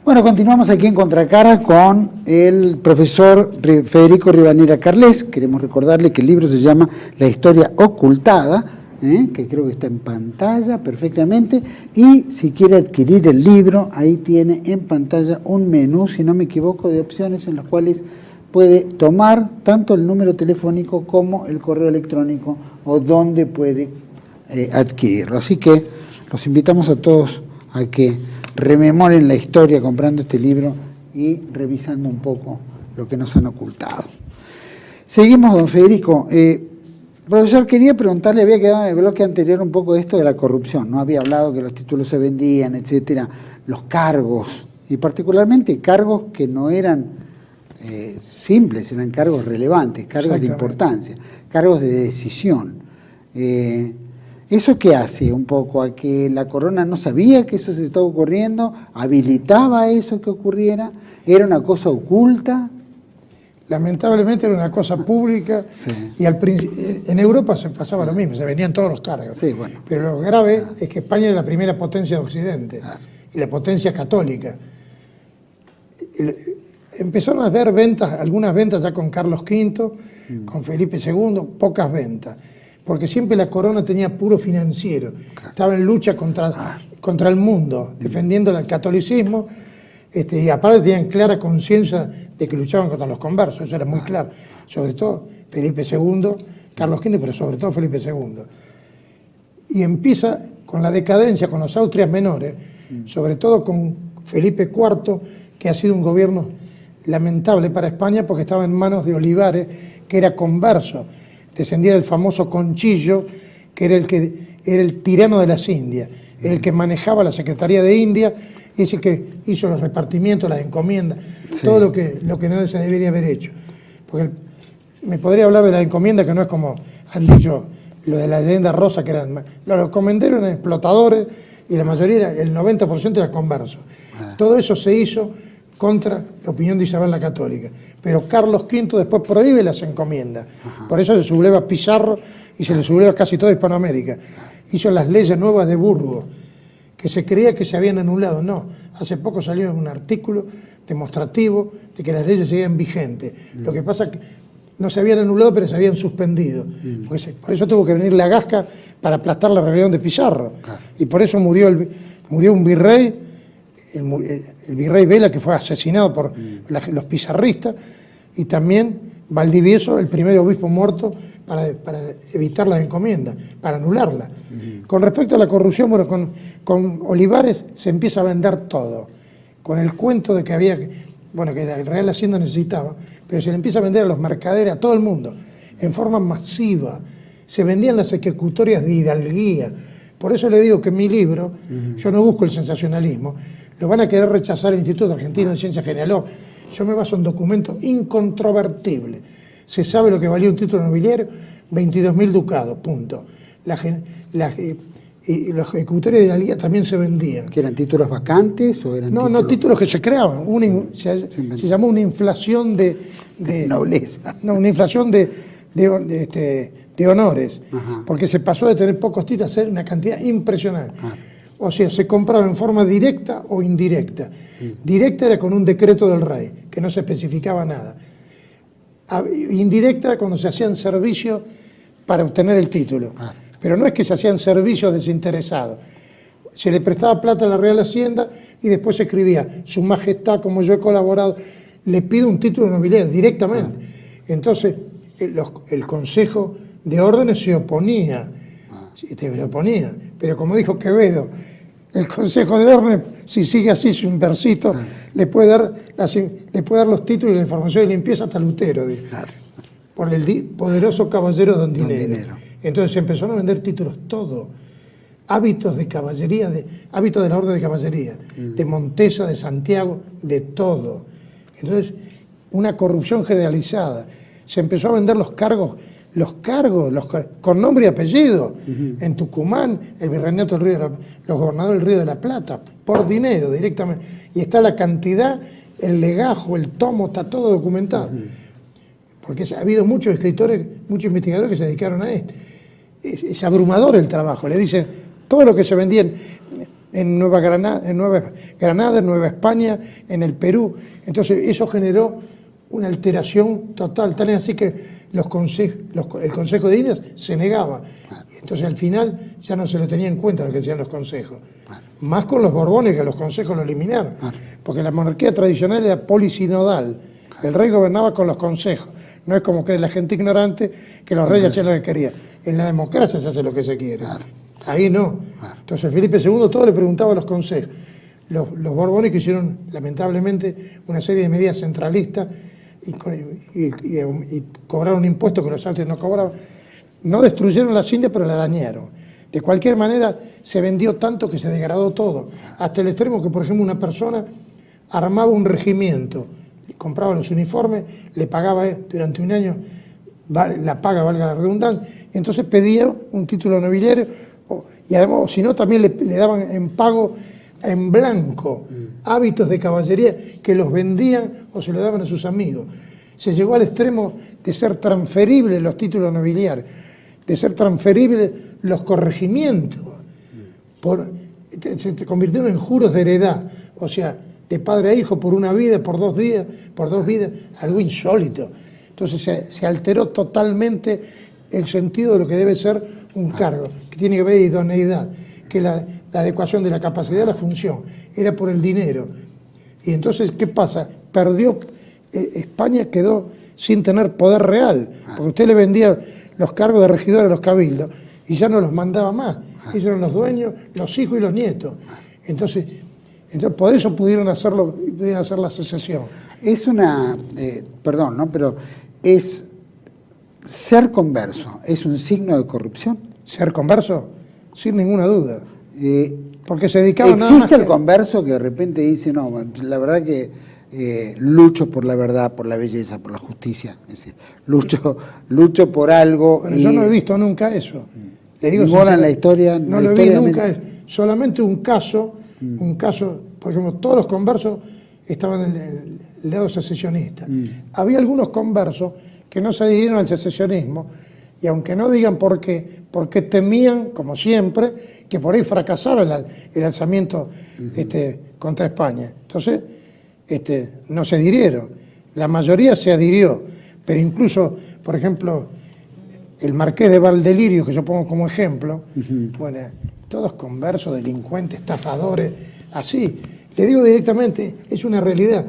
Bueno, continuamos aquí en Contracara con el profesor Federico Rivadeneira Carles. Queremos recordarle que el libro se llama La historia ocultada, que creo que está en pantalla perfectamente. Y si quiere adquirir el libro, ahí tiene en pantalla un menú, si no me equivoco, de opciones en las cuales puede tomar tanto el número telefónico como el correo electrónico o donde puede adquirirlo. Así que los invitamos a todos a que rememoren la historia comprando este libro y revisando un poco lo que nos han ocultado. Seguimos, don Federico. Profesor, quería preguntarle, había quedado en el bloque anterior un poco de esto de la corrupción, ¿no? Había hablado que los títulos se vendían, etcétera, los cargos, y particularmente cargos que no eran simples, eran cargos relevantes, cargos de importancia, cargos de decisión. ¿Eso qué hace un poco? ¿A que la corona no sabía que eso se estaba ocurriendo? ¿Habilitaba eso que ocurriera? ¿Era una cosa oculta? Lamentablemente era una cosa pública, Sí. Y en Europa se pasaba lo mismo, se vendían todos los cargos. Sí, bueno. Pero lo grave es que España era la primera potencia de Occidente, y la potencia católica. Empezaron a haber ventas, algunas ventas ya con Carlos V, con Felipe II, pocas ventas. Porque siempre la corona tenía puro financiero, estaba en lucha contra el mundo, defendiendo el catolicismo, y aparte tenían clara conciencia de que luchaban contra los conversos, eso era muy claro, sobre todo Felipe II, Carlos V, pero sobre todo Felipe II. Y empieza con la decadencia, con los Austrias menores, sobre todo con Felipe IV, que ha sido un gobierno lamentable para España porque estaba en manos de Olivares, que era converso, descendía del famoso Conchillo, que era el tirano de las Indias, era el que manejaba la Secretaría de India, y ese que hizo los repartimientos, las encomiendas, todo lo que no se debería haber hecho. Porque me podría hablar de la encomienda, que no es como han dicho lo de la leyenda rosa, que eran los encomenderos eran explotadores, y la mayoría, el 90% era converso. Todo eso se hizo contra la opinión de Isabel la Católica. Pero Carlos V después prohíbe las encomiendas. Por eso se subleva Pizarro y se le subleva casi toda Hispanoamérica. Hizo las leyes nuevas de Burgos, que se creía que se habían anulado. No, hace poco salió un artículo demostrativo de que las leyes seguían vigentes. Lo que pasa es que no se habían anulado, pero se habían suspendido. Por eso tuvo que venir la Gasca para aplastar la rebelión de Pizarro. Y por eso murió un virrey, el virrey Vela, que fue asesinado por los pizarristas, y también Valdivieso, el primer obispo muerto para evitar las encomiendas, para anularla. Con respecto a la corrupción, bueno, con Olivares se empieza a vender todo, con el cuento de que había, bueno, que el Real Hacienda necesitaba, pero se le empieza a vender a los mercaderes, a todo el mundo, en forma masiva. Se vendían las ejecutorias de hidalguía. Por eso le digo que en mi libro, yo no busco el sensacionalismo, lo van a querer rechazar el Instituto Argentino de Ciencias Genealógicas. Yo me baso en documentos incontrovertibles. Se sabe lo que valía un título nobiliario, 22.000 ducados, punto. Y los ejecutores de hidalguía también se vendían. ¿Que eran títulos vacantes o eran No, títulos que se creaban. Se llamó una inflación de nobleza. No, una inflación de honores. Porque se pasó de tener pocos títulos a ser una cantidad impresionante. O sea, se compraba en forma directa o indirecta. Directa era con un decreto del rey, que no se especificaba nada. Indirecta era cuando se hacían servicios para obtener el título. Pero no es que se hacían servicios desinteresados. Se le prestaba plata a la Real Hacienda y después se escribía: Su Majestad, como yo he colaborado, le pido un título nobiliario directamente. Entonces, el Consejo de Órdenes se oponía. Pero como dijo Quevedo, el Consejo de Órdenes, si sigue así su inversito, le puede dar los títulos y la información de limpieza hasta Lutero, por el poderoso caballero Don Dinero. Entonces se empezaron a vender títulos, todo. hábitos de caballería, hábitos de la Orden de Caballería, de Montesa, de Santiago, de todo. Entonces, una corrupción generalizada. Se empezó a vender los cargos con nombre y apellido. En Tucumán, el virreinato del Río los gobernadores del Río de la Plata, por dinero directamente. Y está la cantidad, el legajo, el tomo, está todo documentado. Porque ha habido muchos escritores, muchos investigadores que se dedicaron a esto. Es abrumador el trabajo. Le dicen todo lo que se vendía en Nueva Granada, en Nueva España, en el Perú. Entonces eso generó una alteración total. Tan es así que el Consejo de Indias se negaba. Entonces al final ya no se lo tenía en cuenta lo que decían los consejos. Más con los Borbones, que los consejos lo eliminaron. Porque la monarquía tradicional era polisinodal. El rey gobernaba con los consejos. No es como cree la gente ignorante que los reyes hacían lo que querían. En la democracia se hace lo que se quiere. Ahí no. Entonces Felipe II todo le preguntaba a los consejos. Los Borbones que hicieron lamentablemente una serie de medidas centralistas y cobraron impuestos que los altos no cobraban. No destruyeron las Indias, pero la dañaron. De cualquier manera se vendió tanto que se degradó todo. Hasta el extremo que, por ejemplo, una persona armaba un regimiento, compraba los uniformes, le pagaba durante un año, la paga, valga la redundancia, y entonces pedía un título nobiliario, y además, si no, también le daban en pago en blanco hábitos de caballería que los vendían o se los daban a sus amigos. Se llegó al extremo de ser transferibles los títulos nobiliarios, de ser transferibles los corregimientos. Se convirtieron en juros de heredad, o sea, de padre a hijo por una vida, por 2 días, por 2 vidas, algo insólito. Entonces se alteró totalmente el sentido de lo que debe ser un cargo, que tiene que ver idoneidad, que la adecuación de la capacidad a la función, era por el dinero. Y entonces, ¿qué pasa? España quedó sin tener poder real, porque usted le vendía los cargos de regidor a los cabildos y ya no los mandaba más. Ellos eran los dueños, los hijos y los nietos. Entonces por eso pudieron hacer la secesión. Es una, perdón, ¿no? Pero es ser converso, ¿es un signo de corrupción? ¿Ser converso? Sin ninguna duda. Porque se dedicaban nada más. ¿Existe el converso que de repente dice, no, la verdad que lucho por la verdad, por la belleza, por la justicia? Es decir, lucho por algo. Pero yo no he visto nunca eso. Le digo en la historia. No lo vi nunca. Solamente un caso, por ejemplo, todos los conversos estaban en el lado secesionista. Había algunos conversos que no se adhirieron al secesionismo, y aunque no digan por qué, porque temían, como siempre, que por ahí fracasara el alzamiento contra España. Entonces, no se adhirieron. La mayoría se adhirió, pero incluso, por ejemplo, el marqués de Valdelirio, que yo pongo como ejemplo, bueno, todos conversos, delincuentes, estafadores, así. Le digo directamente, es una realidad.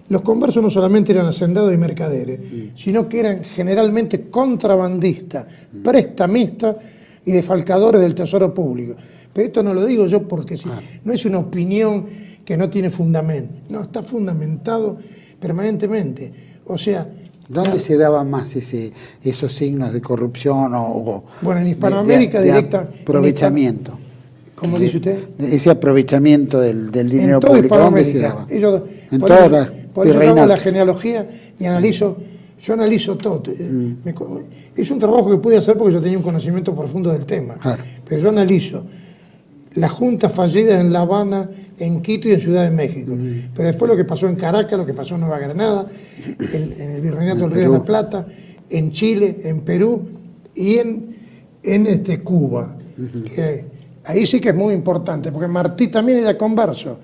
Los conversos no solamente eran hacendados y mercaderes, sino que eran generalmente contrabandistas, prestamistas y defalcadores del tesoro público. Pero esto no lo digo yo porque no es una opinión que no tiene fundamento. No, está fundamentado permanentemente. O sea... ¿Dónde se daban más esos signos de corrupción bueno, en Hispanoamérica directa... aprovechamiento. ¿Cómo dice usted? Ese aprovechamiento del dinero público, ¿dónde se daba? En todas las... Por eso yo hago la genealogía y analizo todo. Es un trabajo que pude hacer porque yo tenía un conocimiento profundo del tema. Claro. Pero yo analizo las juntas fallidas en La Habana, en Quito y en Ciudad de México. Pero después lo que pasó en Caracas, lo que pasó en Nueva Granada, en el Virreinato del Río de la Plata, en Chile, en Perú y en Cuba. Que ahí sí que es muy importante, porque Martí también era converso.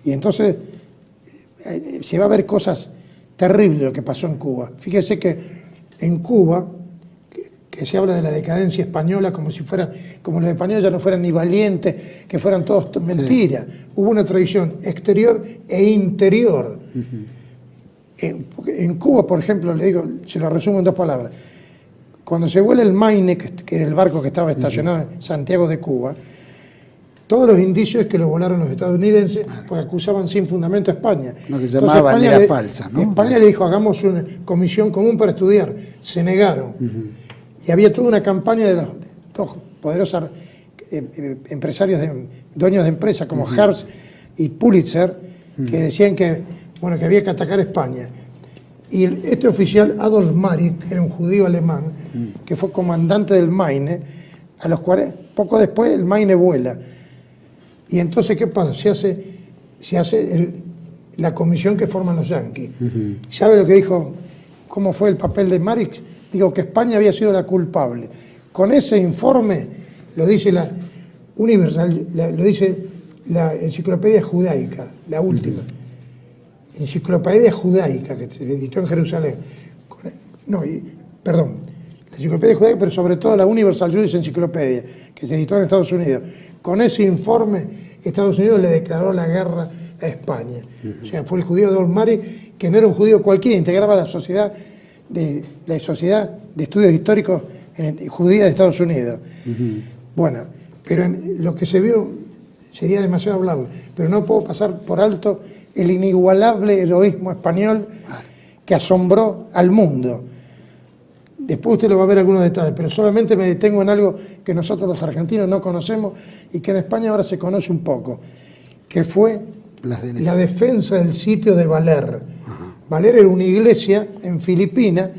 Y entonces se va a ver cosas terribles lo que pasó en Cuba. Fíjese que en Cuba, que se habla de la decadencia española como los españoles ya no fueran ni valientes, que fueran todos mentiras. Hubo una tradición exterior e interior. En Cuba, por ejemplo, le digo, se lo resumo en 2 palabras. Cuando se vuela el Maine, que era el barco que estaba estacionado en Santiago de Cuba, todos los indicios es que lo volaron los estadounidenses porque acusaban sin fundamento a España. Lo que se llamaba bandera falsa, ¿no? España le dijo, hagamos una comisión común para estudiar. Se negaron. Y había toda una campaña de las 2 poderosas empresarios, dueños de empresas como Hearst y Pulitzer, que decían que había que atacar España. Y este oficial, Adolf Marik, que era un judío alemán, que fue comandante del Maine, poco después el Maine vuela. Y entonces, ¿qué pasa? Se hace la comisión que forman los yanquis. ¿Sabe lo que dijo? ¿Cómo fue el papel de Marik? Digo que España había sido la culpable. Con ese informe, lo dice la Enciclopedia Judaica, la última. Enciclopedia Judaica, que se editó en Jerusalén. La Enciclopedia Judaica, pero sobre todo la Universal Jewish Encyclopedia, que se editó en Estados Unidos. Con ese informe, Estados Unidos le declaró la guerra a España. O sea, fue el judío Adolf Marik, que no era un judío cualquiera, integraba la Sociedad de Estudios Históricos Judía de Estados Unidos. Bueno, pero lo que se vio sería demasiado hablarlo, pero no puedo pasar por alto el inigualable heroísmo español que asombró al mundo. Después usted lo va a ver algunos detalles, pero solamente me detengo en algo que nosotros los argentinos no conocemos y que en España ahora se conoce un poco, que fue la defensa del sitio de Valer. Valer era una iglesia en Filipinas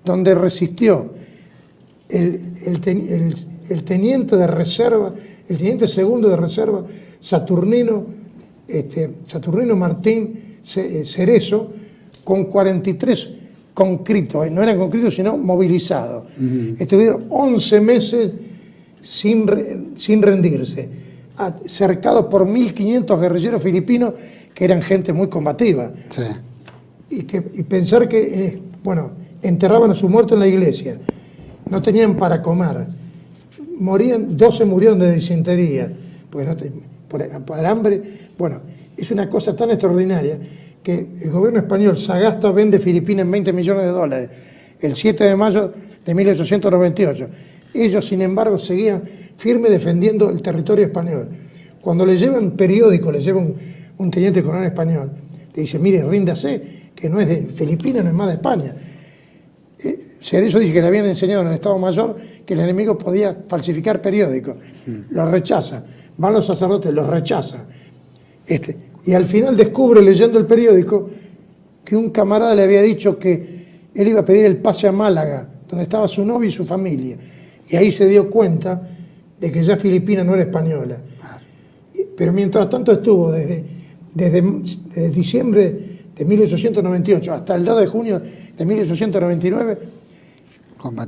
donde resistió el teniente de reserva, el teniente segundo de reserva, Saturnino Martín Cerezo, con 43 conscriptos, no eran conscriptos sino movilizados. Estuvieron 11 meses sin rendirse, cercados por 1.500 guerrilleros filipinos que eran gente muy combativa. Sí. Y pensar que, enterraban a su muerto en la iglesia, no tenían para comer, 12 murieron de disentería, por hambre. Bueno, es una cosa tan extraordinaria que el gobierno español, Sagasta, vende Filipinas en $20 millones el 7 de mayo de 1898. Ellos, sin embargo, seguían firmes defendiendo el territorio español. Cuando le llevan periódico, le lleva un teniente coronel español, le dice, mire, ríndase, que no es de Filipinas, no es más de España. Cerezo dice que le habían enseñado en el Estado Mayor que el enemigo podía falsificar periódicos. Los rechaza. Van los sacerdotes, los rechazan. Y al final descubre, leyendo el periódico, que un camarada le había dicho que él iba a pedir el pase a Málaga, donde estaba su novia y su familia. Y ahí se dio cuenta de que ya Filipinas no era española. Pero mientras tanto estuvo desde diciembre de 1898 hasta el 2 de junio de 1899,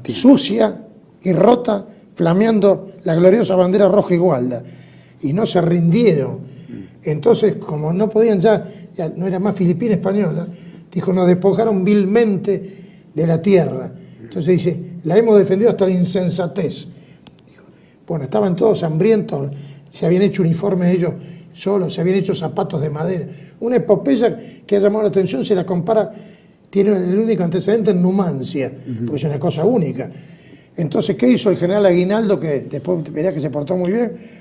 sucia y rota, flameando la gloriosa bandera roja y gualda. Y no se rindieron. Entonces, como no podían ya no era más Filipina española, dijo, nos despojaron vilmente de la tierra. Entonces dice, la hemos defendido hasta la insensatez. Bueno, estaban todos hambrientos, se habían hecho uniformes ellos solos, se habían hecho zapatos de madera. Una epopeya que ha llamado la atención, se la compara, tiene el único antecedente en Numancia, porque es una cosa única. Entonces, ¿qué hizo el general Aguinaldo, que después verá que se portó muy bien?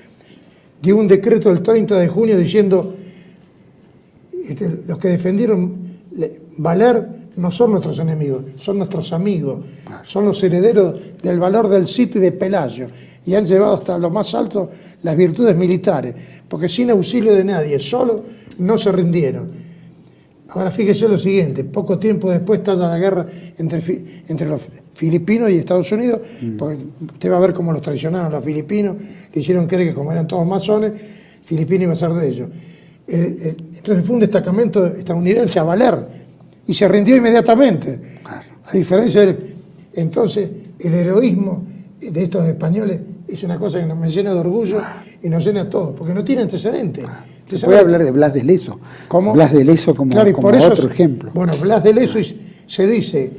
Dio un decreto el 30 de junio diciendo, los que defendieron Valer no son nuestros enemigos, son nuestros amigos, son los herederos del valor del Cid y de Pelayo, y han llevado hasta lo más alto las virtudes militares, porque sin auxilio de nadie, solo, no se rindieron. Ahora fíjese lo siguiente, poco tiempo después estalla la guerra entre los filipinos y Estados Unidos, porque usted va a ver cómo los traicionaron los filipinos, le hicieron creer que como eran todos masones, Filipinas iba a ser de ellos. Entonces fue un destacamento estadounidense a Valer, y se rindió inmediatamente. A diferencia entonces, el heroísmo de estos españoles es una cosa que nos llena de orgullo y nos llena a todos, porque no tiene antecedentes. Se puede hablar de Blas de Lezo. ¿Cómo? Blas de Lezo como, claro, y como por eso, otro ejemplo. Bueno, Blas de Lezo se dice,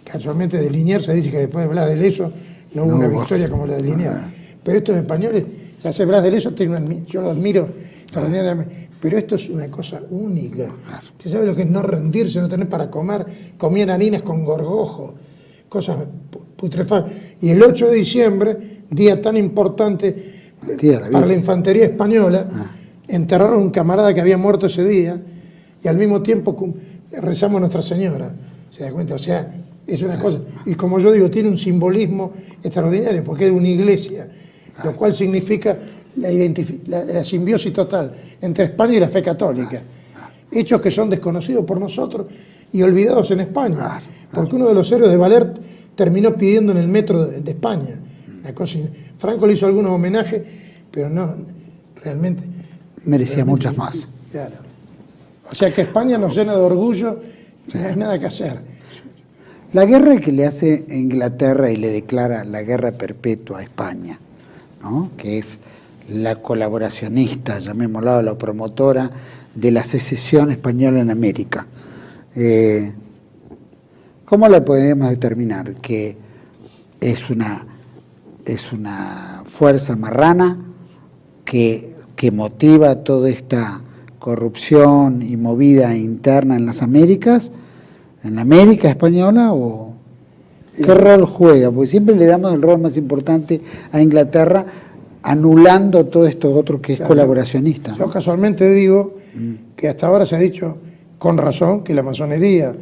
casualmente de Liniers se dice que después de Blas de Lezo no hubo una victoria como la de Liniers. Pero estos españoles, ya sé, Blas de Lezo, yo lo admiro extraordinariamente, pero esto es una cosa única. ¿Usted sabe lo que es no rendirse, no tener para comer? Comían harinas con gorgojo, cosas putrefactas. Y el 8 de diciembre, día tan importante para la infantería española, enterraron a un camarada que había muerto ese día y al mismo tiempo rezamos a Nuestra Señora. ¿Se da cuenta? O sea, Es una cosa, y como yo digo, tiene un simbolismo extraordinario, porque es una iglesia, lo cual significa la simbiosis total entre España y la fe católica. Hechos que son desconocidos por nosotros y olvidados en España, porque uno de los héroes de Valer terminó pidiendo en el metro de España. Una cosa, Franco le hizo algunos homenajes, pero no, realmente... Merecía muchas más. Claro. O sea que España nos llena de orgullo y no hay nada que hacer. La guerra que le hace Inglaterra y le declara la guerra perpetua a España, ¿no? Que es la colaboracionista, llamémosla, la promotora de la secesión española en América. ¿Cómo la podemos determinar? Que es una fuerza marrana que motiva toda esta corrupción y movida interna en las Américas, en la América española, o qué rol juega, porque siempre le damos el rol más importante a Inglaterra, anulando todo esto otro que es colaboracionista, ¿no? Yo casualmente digo que hasta ahora se ha dicho con razón que la masonería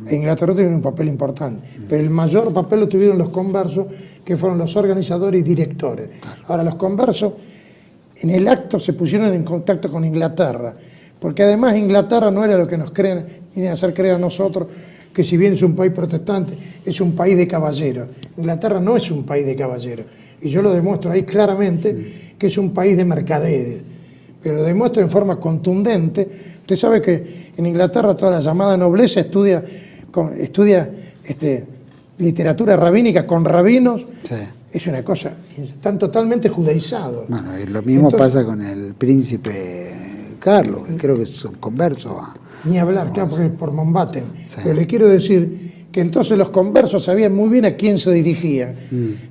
e Inglaterra tienen un papel importante, pero el mayor papel lo tuvieron los conversos, que fueron los organizadores y directores. Ahora, los conversos en el acto se pusieron en contacto con Inglaterra, porque además Inglaterra no era lo que nos quieren hacer creer a nosotros, que si bien es un país protestante, es un país de caballeros. Inglaterra no es un país de caballeros, y yo lo demuestro ahí claramente que es un país de mercaderes, pero lo demuestro en forma contundente. Usted sabe que en Inglaterra toda la llamada nobleza estudia literatura rabínica con rabinos. Sí. Es una cosa, están totalmente judaizados. Bueno, y lo mismo pasa con el príncipe Carlos, creo que son conversos. Ni hablar, claro, porque por Mountbatten. Sí. Pero le quiero decir que entonces los conversos sabían muy bien a quién se dirigían.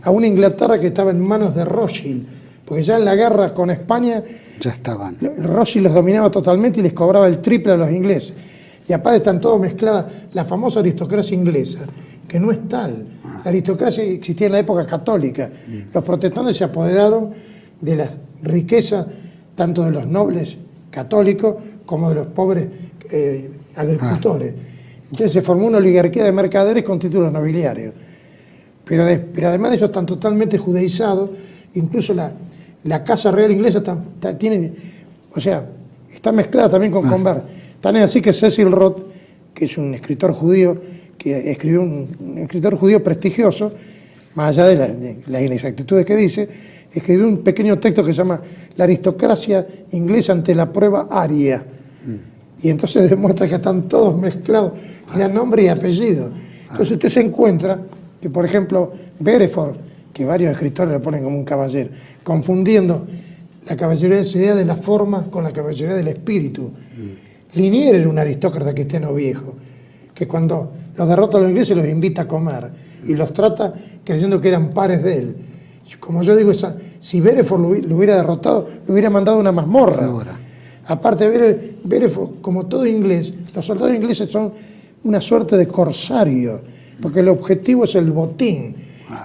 A una Inglaterra que estaba en manos de Rothschild, porque ya en la guerra con España ya estaban. Rothschild los dominaba totalmente y les cobraba el triple a los ingleses. Y aparte están todos mezcladas, la famosa aristocracia inglesa, que no es tal. La aristocracia existía en la época católica. Los protestantes se apoderaron de la riqueza tanto de los nobles católicos como de los pobres agricultores. Entonces se formó una oligarquía de mercaderes con títulos nobiliarios. Pero además de eso están totalmente judaizados. Incluso la Casa Real Inglesa tiene, o sea, está mezclada también con conversos. Tan es así que Cecil Roth, que es un escritor judío, que escribió un escritor judío prestigioso, más allá de las inexactitudes que dice, escribió un pequeño texto que se llama La aristocracia inglesa ante la prueba aria. Y entonces demuestra que están todos mezclados, y dan nombre y apellido. Entonces usted se encuentra que, por ejemplo, Beresford, que varios escritores le ponen como un caballero, confundiendo la caballerosidad de la forma con la caballerosidad del espíritu. Liniers era un aristócrata cristiano viejo, que cuando los derrota a los ingleses los invita a comer y los trata creyendo que eran pares de él. Como yo digo, si Beresford lo hubiera derrotado, lo hubiera mandado a una mazmorra. Ahora. Aparte, Beresford, como todo inglés, los soldados ingleses son una suerte de corsarios, porque el objetivo es el botín,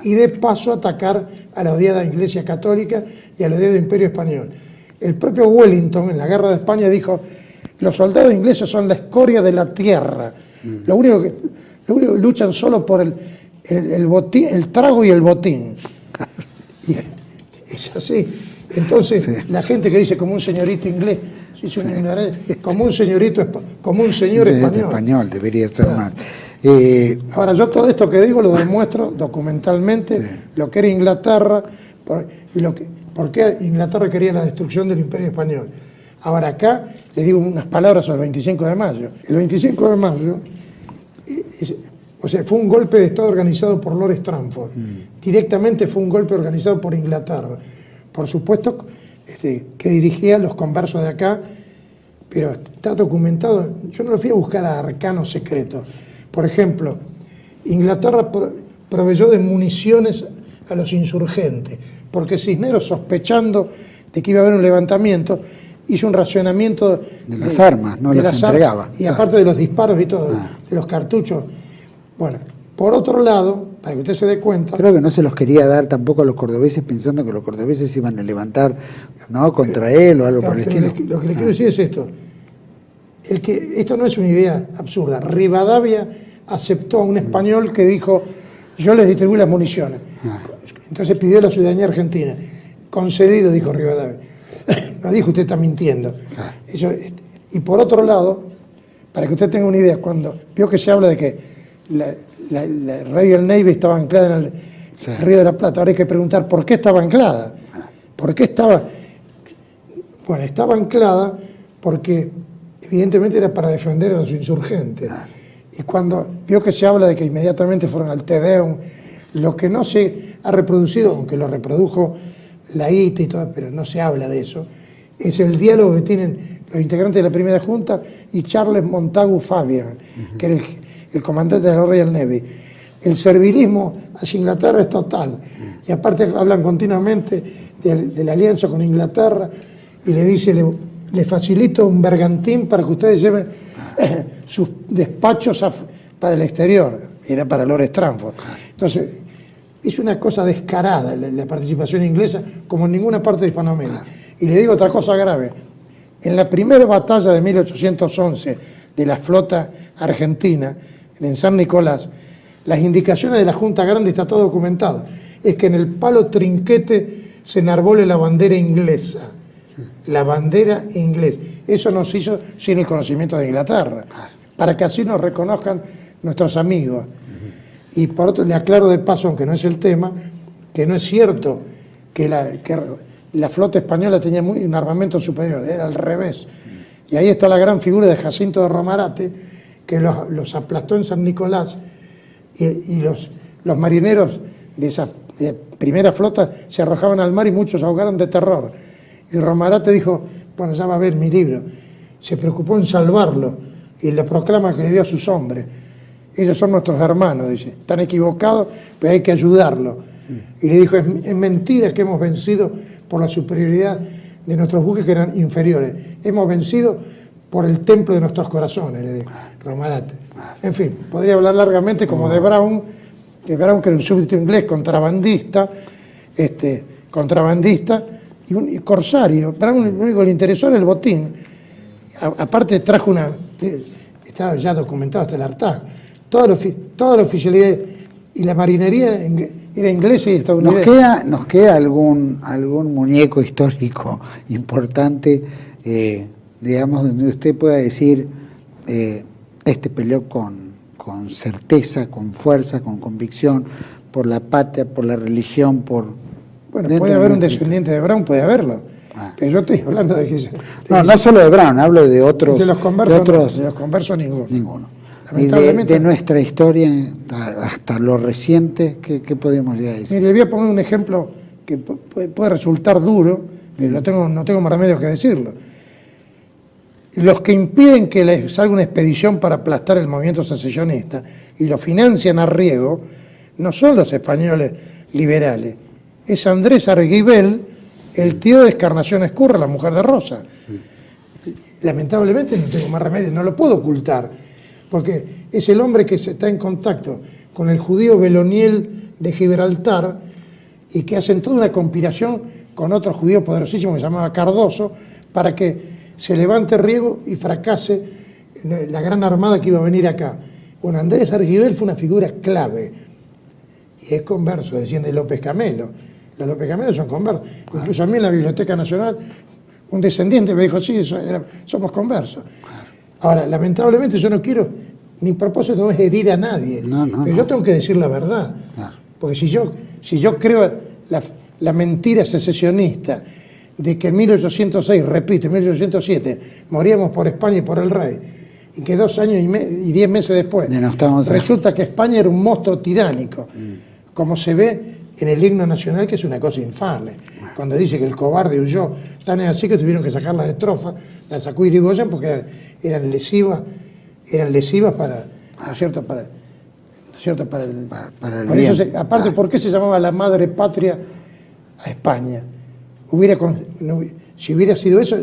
y de paso atacar a la odiada Iglesia Católica y al odiado Imperio Español. El propio Wellington, en la Guerra de España, dijo: los soldados ingleses son la escoria de la tierra. Lo único que luchan solo por el botín, el trago y el botín. Y es así. Entonces, sí, la gente que dice como un señorito inglés, como un señor español. Debería ser más. Ahora, yo todo esto que digo lo demuestro documentalmente, sí, lo que era Inglaterra y por qué Inglaterra quería la destrucción del Imperio Español. Ahora, acá le digo unas palabras sobre el 25 de mayo. El 25 de mayo, fue un golpe de Estado organizado por Lord Stranford. Directamente fue un golpe organizado por Inglaterra. Por supuesto, que dirigía a los conversos de acá, pero está documentado. Yo no lo fui a buscar a arcanos secretos. Por ejemplo, Inglaterra proveyó de municiones a los insurgentes, porque Cisneros, sospechando de que iba a haber un levantamiento, hizo un racionamiento de las armas, no las entregaba. Y aparte de los disparos y todo, de los cartuchos. Bueno, por otro lado, para que usted se dé cuenta... Creo que no se los quería dar tampoco a los cordobeses, pensando que los cordobeses iban a levantar, ¿no?, contra él o algo por el estilo. Lo que le quiero decir es esto. Esto no es una idea absurda. Rivadavia aceptó a un español que dijo, yo les distribuí las municiones. Entonces pidió la ciudadanía argentina. Concedido, dijo Rivadavia. No dijo, usted está mintiendo. Eso, y por otro lado, para que usted tenga una idea, cuando vio que se habla de que la Royal Navy estaba anclada en el Río de la Plata, ahora hay que preguntar por qué estaba anclada. ¿Por qué estaba? Bueno, estaba anclada porque evidentemente era para defender a los insurgentes. Y cuando vio que se habla de que inmediatamente fueron al Te Deum, lo que no se ha reproducido, aunque lo reprodujo la ITA y todo, pero no se habla de eso, es el diálogo que tienen los integrantes de la primera junta y Charles Montagu Fabian, que era el comandante de la Royal Navy. El servilismo hacia Inglaterra es total. Y aparte hablan continuamente de la alianza con Inglaterra y le dice, le facilito un bergantín para que ustedes lleven sus despachos para el exterior. Era para Lord Stranford. Entonces, es una cosa descarada la participación inglesa como en ninguna parte de Hispanoamérica. Y le digo otra cosa grave. En la primera batalla de 1811 de la flota argentina, en San Nicolás, las indicaciones de la Junta Grande, está todo documentado, es que en el palo trinquete se enarbole la bandera inglesa. La bandera inglesa. Eso nos hizo sin el conocimiento de Inglaterra, para que así nos reconozcan nuestros amigos. Y por otro, le aclaro de paso, aunque no es el tema, que no es cierto que la flota española tenía un armamento superior, era al revés. Y ahí está la gran figura de Jacinto de Romarate, que los aplastó en San Nicolás, y los marineros de esa primera flota se arrojaban al mar y muchos se ahogaron de terror. Y Romarate dijo, bueno, ya va a ver mi libro, se preocupó en salvarlo y le proclama que le dio a sus hombres. Ellos son nuestros hermanos, dice, están equivocados, pero hay que ayudarlos. Y le dijo, es mentira que hemos vencido por la superioridad de nuestros buques que eran inferiores. Hemos vencido por el templo de nuestros corazones, le dijo Romarate. En fin, podría hablar largamente como de Brown, que era un súbdito inglés contrabandista, y corsario. Brown lo único que le interesó era el botín. Aparte trajo estaba ya documentado hasta el hartazgo. Toda la oficialidad y la marinería era inglesa y estadounidense. ¿Nos queda algún muñeco histórico importante, digamos, donde usted pueda decir, este peleó con certeza, con fuerza, con convicción, por la patria, por la religión, Bueno, puede haber un descendiente de Brown, puede haberlo. Pero yo estoy hablando de que... No solo de Brown, hablo de otros... De los conversos ninguno. Y de nuestra historia, hasta lo reciente, ¿qué podemos llegar a decir? Mire, le voy a poner un ejemplo que puede resultar duro, pero no tengo más remedio que decirlo. Los que impiden que les salga una expedición para aplastar el movimiento secesionista y lo financian a riego, no son los españoles liberales, es Andrés Arguibel, el tío de Encarnación Ezcurra, la mujer de Rosa. Lamentablemente no tengo más remedio, no lo puedo ocultar, porque es el hombre que está en contacto con el judío Beloniel de Gibraltar y que hacen toda una conspiración con otro judío poderosísimo que se llamaba Cardoso para que se levante riego y fracase la gran armada que iba a venir acá. Bueno, Andrés Arguibel fue una figura clave y es converso, desciende de López Camelo. Los López Camelo son conversos. Incluso a mí en la Biblioteca Nacional un descendiente me dijo, sí, somos conversos. Ahora, lamentablemente yo no quiero, mi propósito no es herir a nadie, pero yo tengo que decir la verdad. Porque si yo creo la mentira secesionista de que en 1806, repito, en 1807, moríamos por España y por el rey, y que 2 años y 10 meses después resulta que España era un monstruo tiránico, como se ve en el himno nacional, que es una cosa infame, cuando dice que el cobarde huyó, tan es así que tuvieron que sacar las estrofas, las sacó Irigoyen porque eran lesivas para, ¿no es cierto?, para el bien. Eso aparte, ¿por qué se llamaba la madre patria a España? Si hubiera sido eso,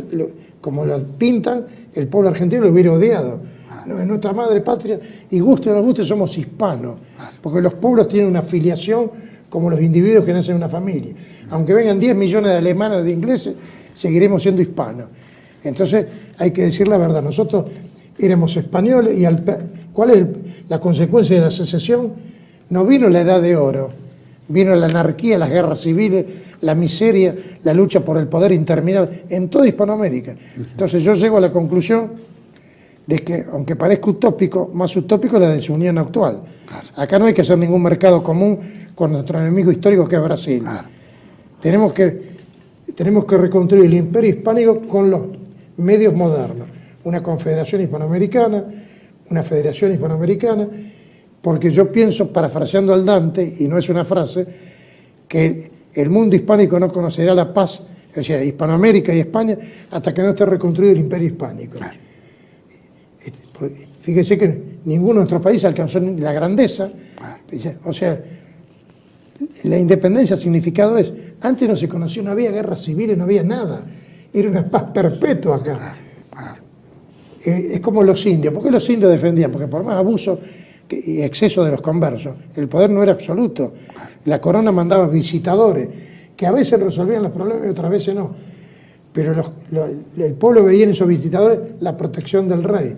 como lo pintan, el pueblo argentino lo hubiera odiado. No, es nuestra madre patria, y guste o no guste, somos hispanos, porque los pueblos tienen una filiación como los individuos que nacen en una familia. Aunque vengan 10 millones de alemanes o de ingleses, seguiremos siendo hispanos. Entonces hay que decir la verdad, nosotros éramos españoles. ¿Y cuál es la consecuencia de la secesión no vino la edad de oro, vino la anarquía, las guerras civiles, la miseria, la lucha por el poder interminable en toda Hispanoamérica. Entonces yo llego a la conclusión de que, aunque parezca utópico, más utópico es la desunión actual. Claro. Acá no hay que hacer ningún mercado común con nuestro enemigo histórico que es Brasil. Claro. Tenemos que reconstruir el imperio hispánico con los medios modernos. Una confederación hispanoamericana, una federación hispanoamericana, porque yo pienso, parafraseando al Dante, y no es una frase, que el mundo hispánico no conocerá la paz, o sea, Hispanoamérica y España, hasta que no esté reconstruido el imperio hispánico. Claro. Fíjese que ninguno de nuestros países alcanzó la grandeza. Claro. O sea, la independencia, significado es, antes no se conoció, no había guerras civiles, no había nada. Era una paz perpetua acá. Claro. Claro. Es como los indios. ¿Por qué los indios defendían? Porque por más abuso y exceso de los conversos, el poder no era absoluto. La corona mandaba visitadores, que a veces resolvían los problemas y otras veces no. Pero el pueblo veía en esos visitadores la protección del rey.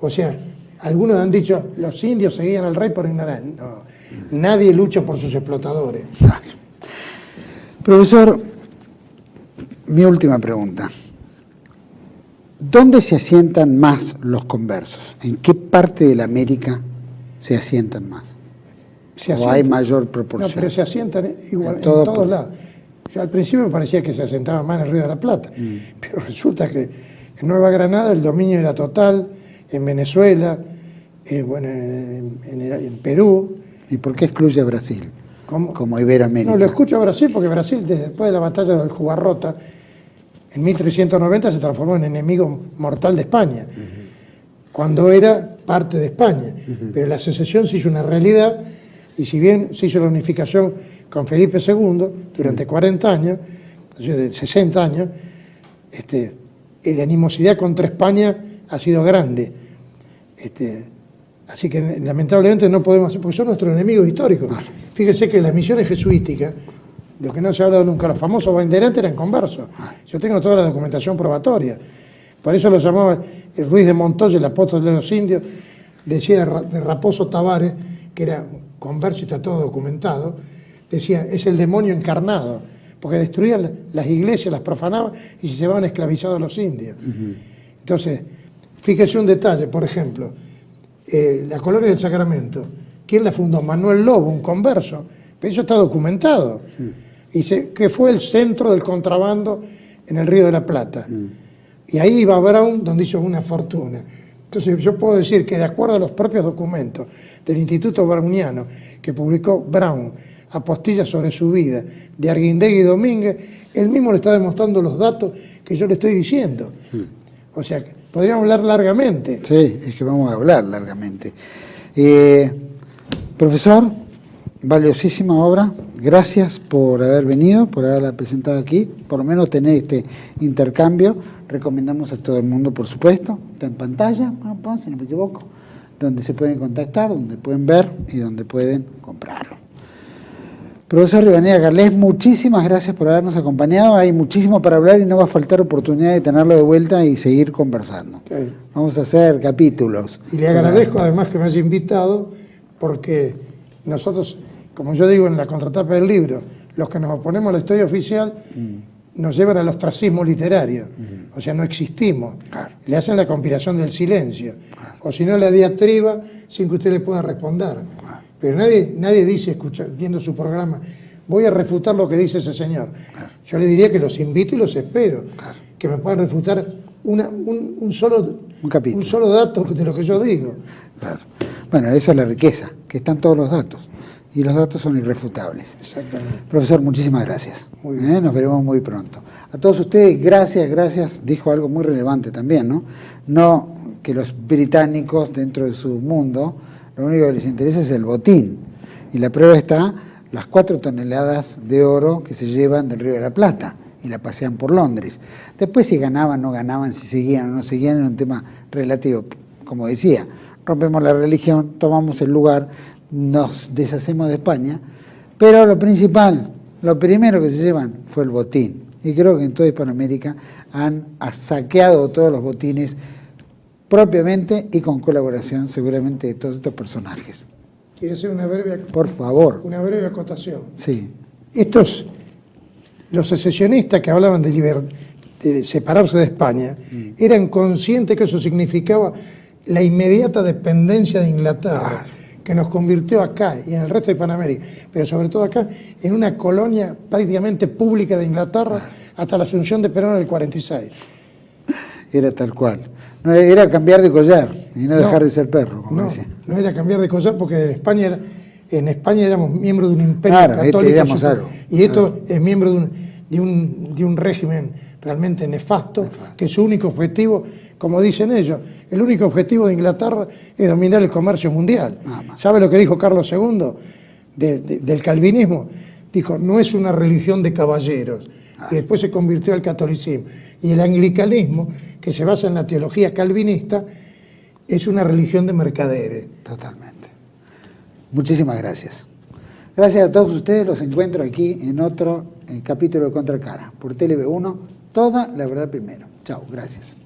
O sea, algunos han dicho, los indios seguían al rey por ignorancia. No, nadie lucha por sus explotadores. Profesor, mi última pregunta. ¿Dónde se asientan más los conversos? ¿En qué parte de la América se asientan más? ¿O hay mayor proporción? No, pero se asientan igual en todos lados. Yo al principio me parecía que se asentaban más en el Río de la Plata, pero resulta que en Nueva Granada el dominio era total, en Venezuela, en Perú. ¿Y por qué excluye a Brasil como Iberoamérica? No, lo escucho a Brasil porque Brasil, después de la batalla del Jugarrota, en 1390 se transformó en enemigo mortal de España, cuando era parte de España. Pero la secesión se hizo una realidad, y si bien se hizo la unificación con Felipe II durante 40 años, 60 años, la animosidad contra España ha sido grande. Así que lamentablemente no podemos hacer, porque son nuestros enemigos históricos. Fíjese que las misiones jesuíticas, de lo que no se ha hablado nunca, los famosos banderantes eran conversos. Yo tengo toda la documentación probatoria. Por eso lo llamaba el Ruiz de Montoya, el apóstol de los indios, decía de Raposo Tavares, que era converso y está todo documentado, decía, es el demonio encarnado, porque destruían las iglesias, las profanaban y se llevaban esclavizados a los indios. Entonces, fíjese un detalle, por ejemplo, la Colonia del Sacramento, ¿quién la fundó? Manuel Lobo, un converso, pero eso está documentado. Dice que fue el centro del contrabando en el Río de la Plata. Y ahí iba Brown, donde hizo una fortuna. Entonces yo puedo decir que de acuerdo a los propios documentos del Instituto Browniano que publicó Brown, apostillas sobre su vida, de Arguindegui y Domínguez, él mismo le está demostrando los datos que yo le estoy diciendo. O sea, podríamos hablar largamente. Sí, es que vamos a hablar largamente. Profesor, valiosísima obra. Gracias por haber venido, por haberla presentado aquí. Por lo menos tener este intercambio. Recomendamos a todo el mundo, por supuesto. Está en pantalla, si no me equivoco, donde se pueden contactar, donde pueden ver y donde pueden comprarlo. Profesor Rivadeneira Carles, muchísimas gracias por habernos acompañado. Hay muchísimo para hablar y no va a faltar oportunidad de tenerlo de vuelta y seguir conversando. Okay. Vamos a hacer capítulos. Y le agradezco además que me haya invitado, porque nosotros, como yo digo en la contratapa del libro, los que nos oponemos a la historia oficial nos llevan al ostracismo literario. O sea, no existimos. Claro. Le hacen la conspiración del silencio. Claro. O si no, la diatriba sin que usted le pueda responder. Claro. Pero nadie dice, viendo su programa, voy a refutar lo que dice ese señor. Claro. Yo le diría que los invito y los espero. Claro. Que me puedan refutar un solo dato de lo que yo digo. Claro. Bueno, esa es la riqueza, que están todos los datos. Y los datos son irrefutables. Exactamente. Profesor, muchísimas gracias. Muy bien. Nos veremos muy pronto. A todos ustedes, gracias. Dijo algo muy relevante también, ¿no? No que los británicos, dentro de su mundo, lo único que les interesa es el botín. Y la prueba está las 4 toneladas de oro que se llevan del Río de la Plata y la pasean por Londres. Después si ganaban, no ganaban, si seguían o no seguían, era un tema relativo. Como decía, rompemos la religión, tomamos el lugar, nos deshacemos de España, pero lo principal, lo primero que se llevan fue el botín. Y creo que en toda Hispanoamérica han saqueado todos los botines propiamente y con colaboración seguramente de todos estos personajes. Quiero hacer Por favor. una breve acotación. Sí. Los secesionistas que hablaban de separarse de España eran conscientes que eso significaba la inmediata dependencia de Inglaterra, que nos convirtió acá y en el resto de Hispanoamérica, pero sobre todo acá, en una colonia prácticamente pública de Inglaterra hasta la asunción de Perón en el 46. Era tal cual. No, era cambiar de collar y no dejar de ser perro, como decía. No era cambiar de collar porque en España éramos miembros de un imperio católico. Éramos algo. Y esto es miembro de un régimen realmente nefasto, que su único objetivo, como dicen ellos, el único objetivo de Inglaterra es dominar el comercio mundial. ¿Sabe lo que dijo Carlos II del calvinismo? Dijo, no es una religión de caballeros. Y después se convirtió al catolicismo. Y el anglicanismo, que se basa en la teología calvinista, es una religión de mercaderes. Totalmente. Muchísimas gracias. Gracias a todos ustedes. Los encuentro aquí en otro capítulo de Contracara por TLV1. Toda la verdad primero. Chao, gracias.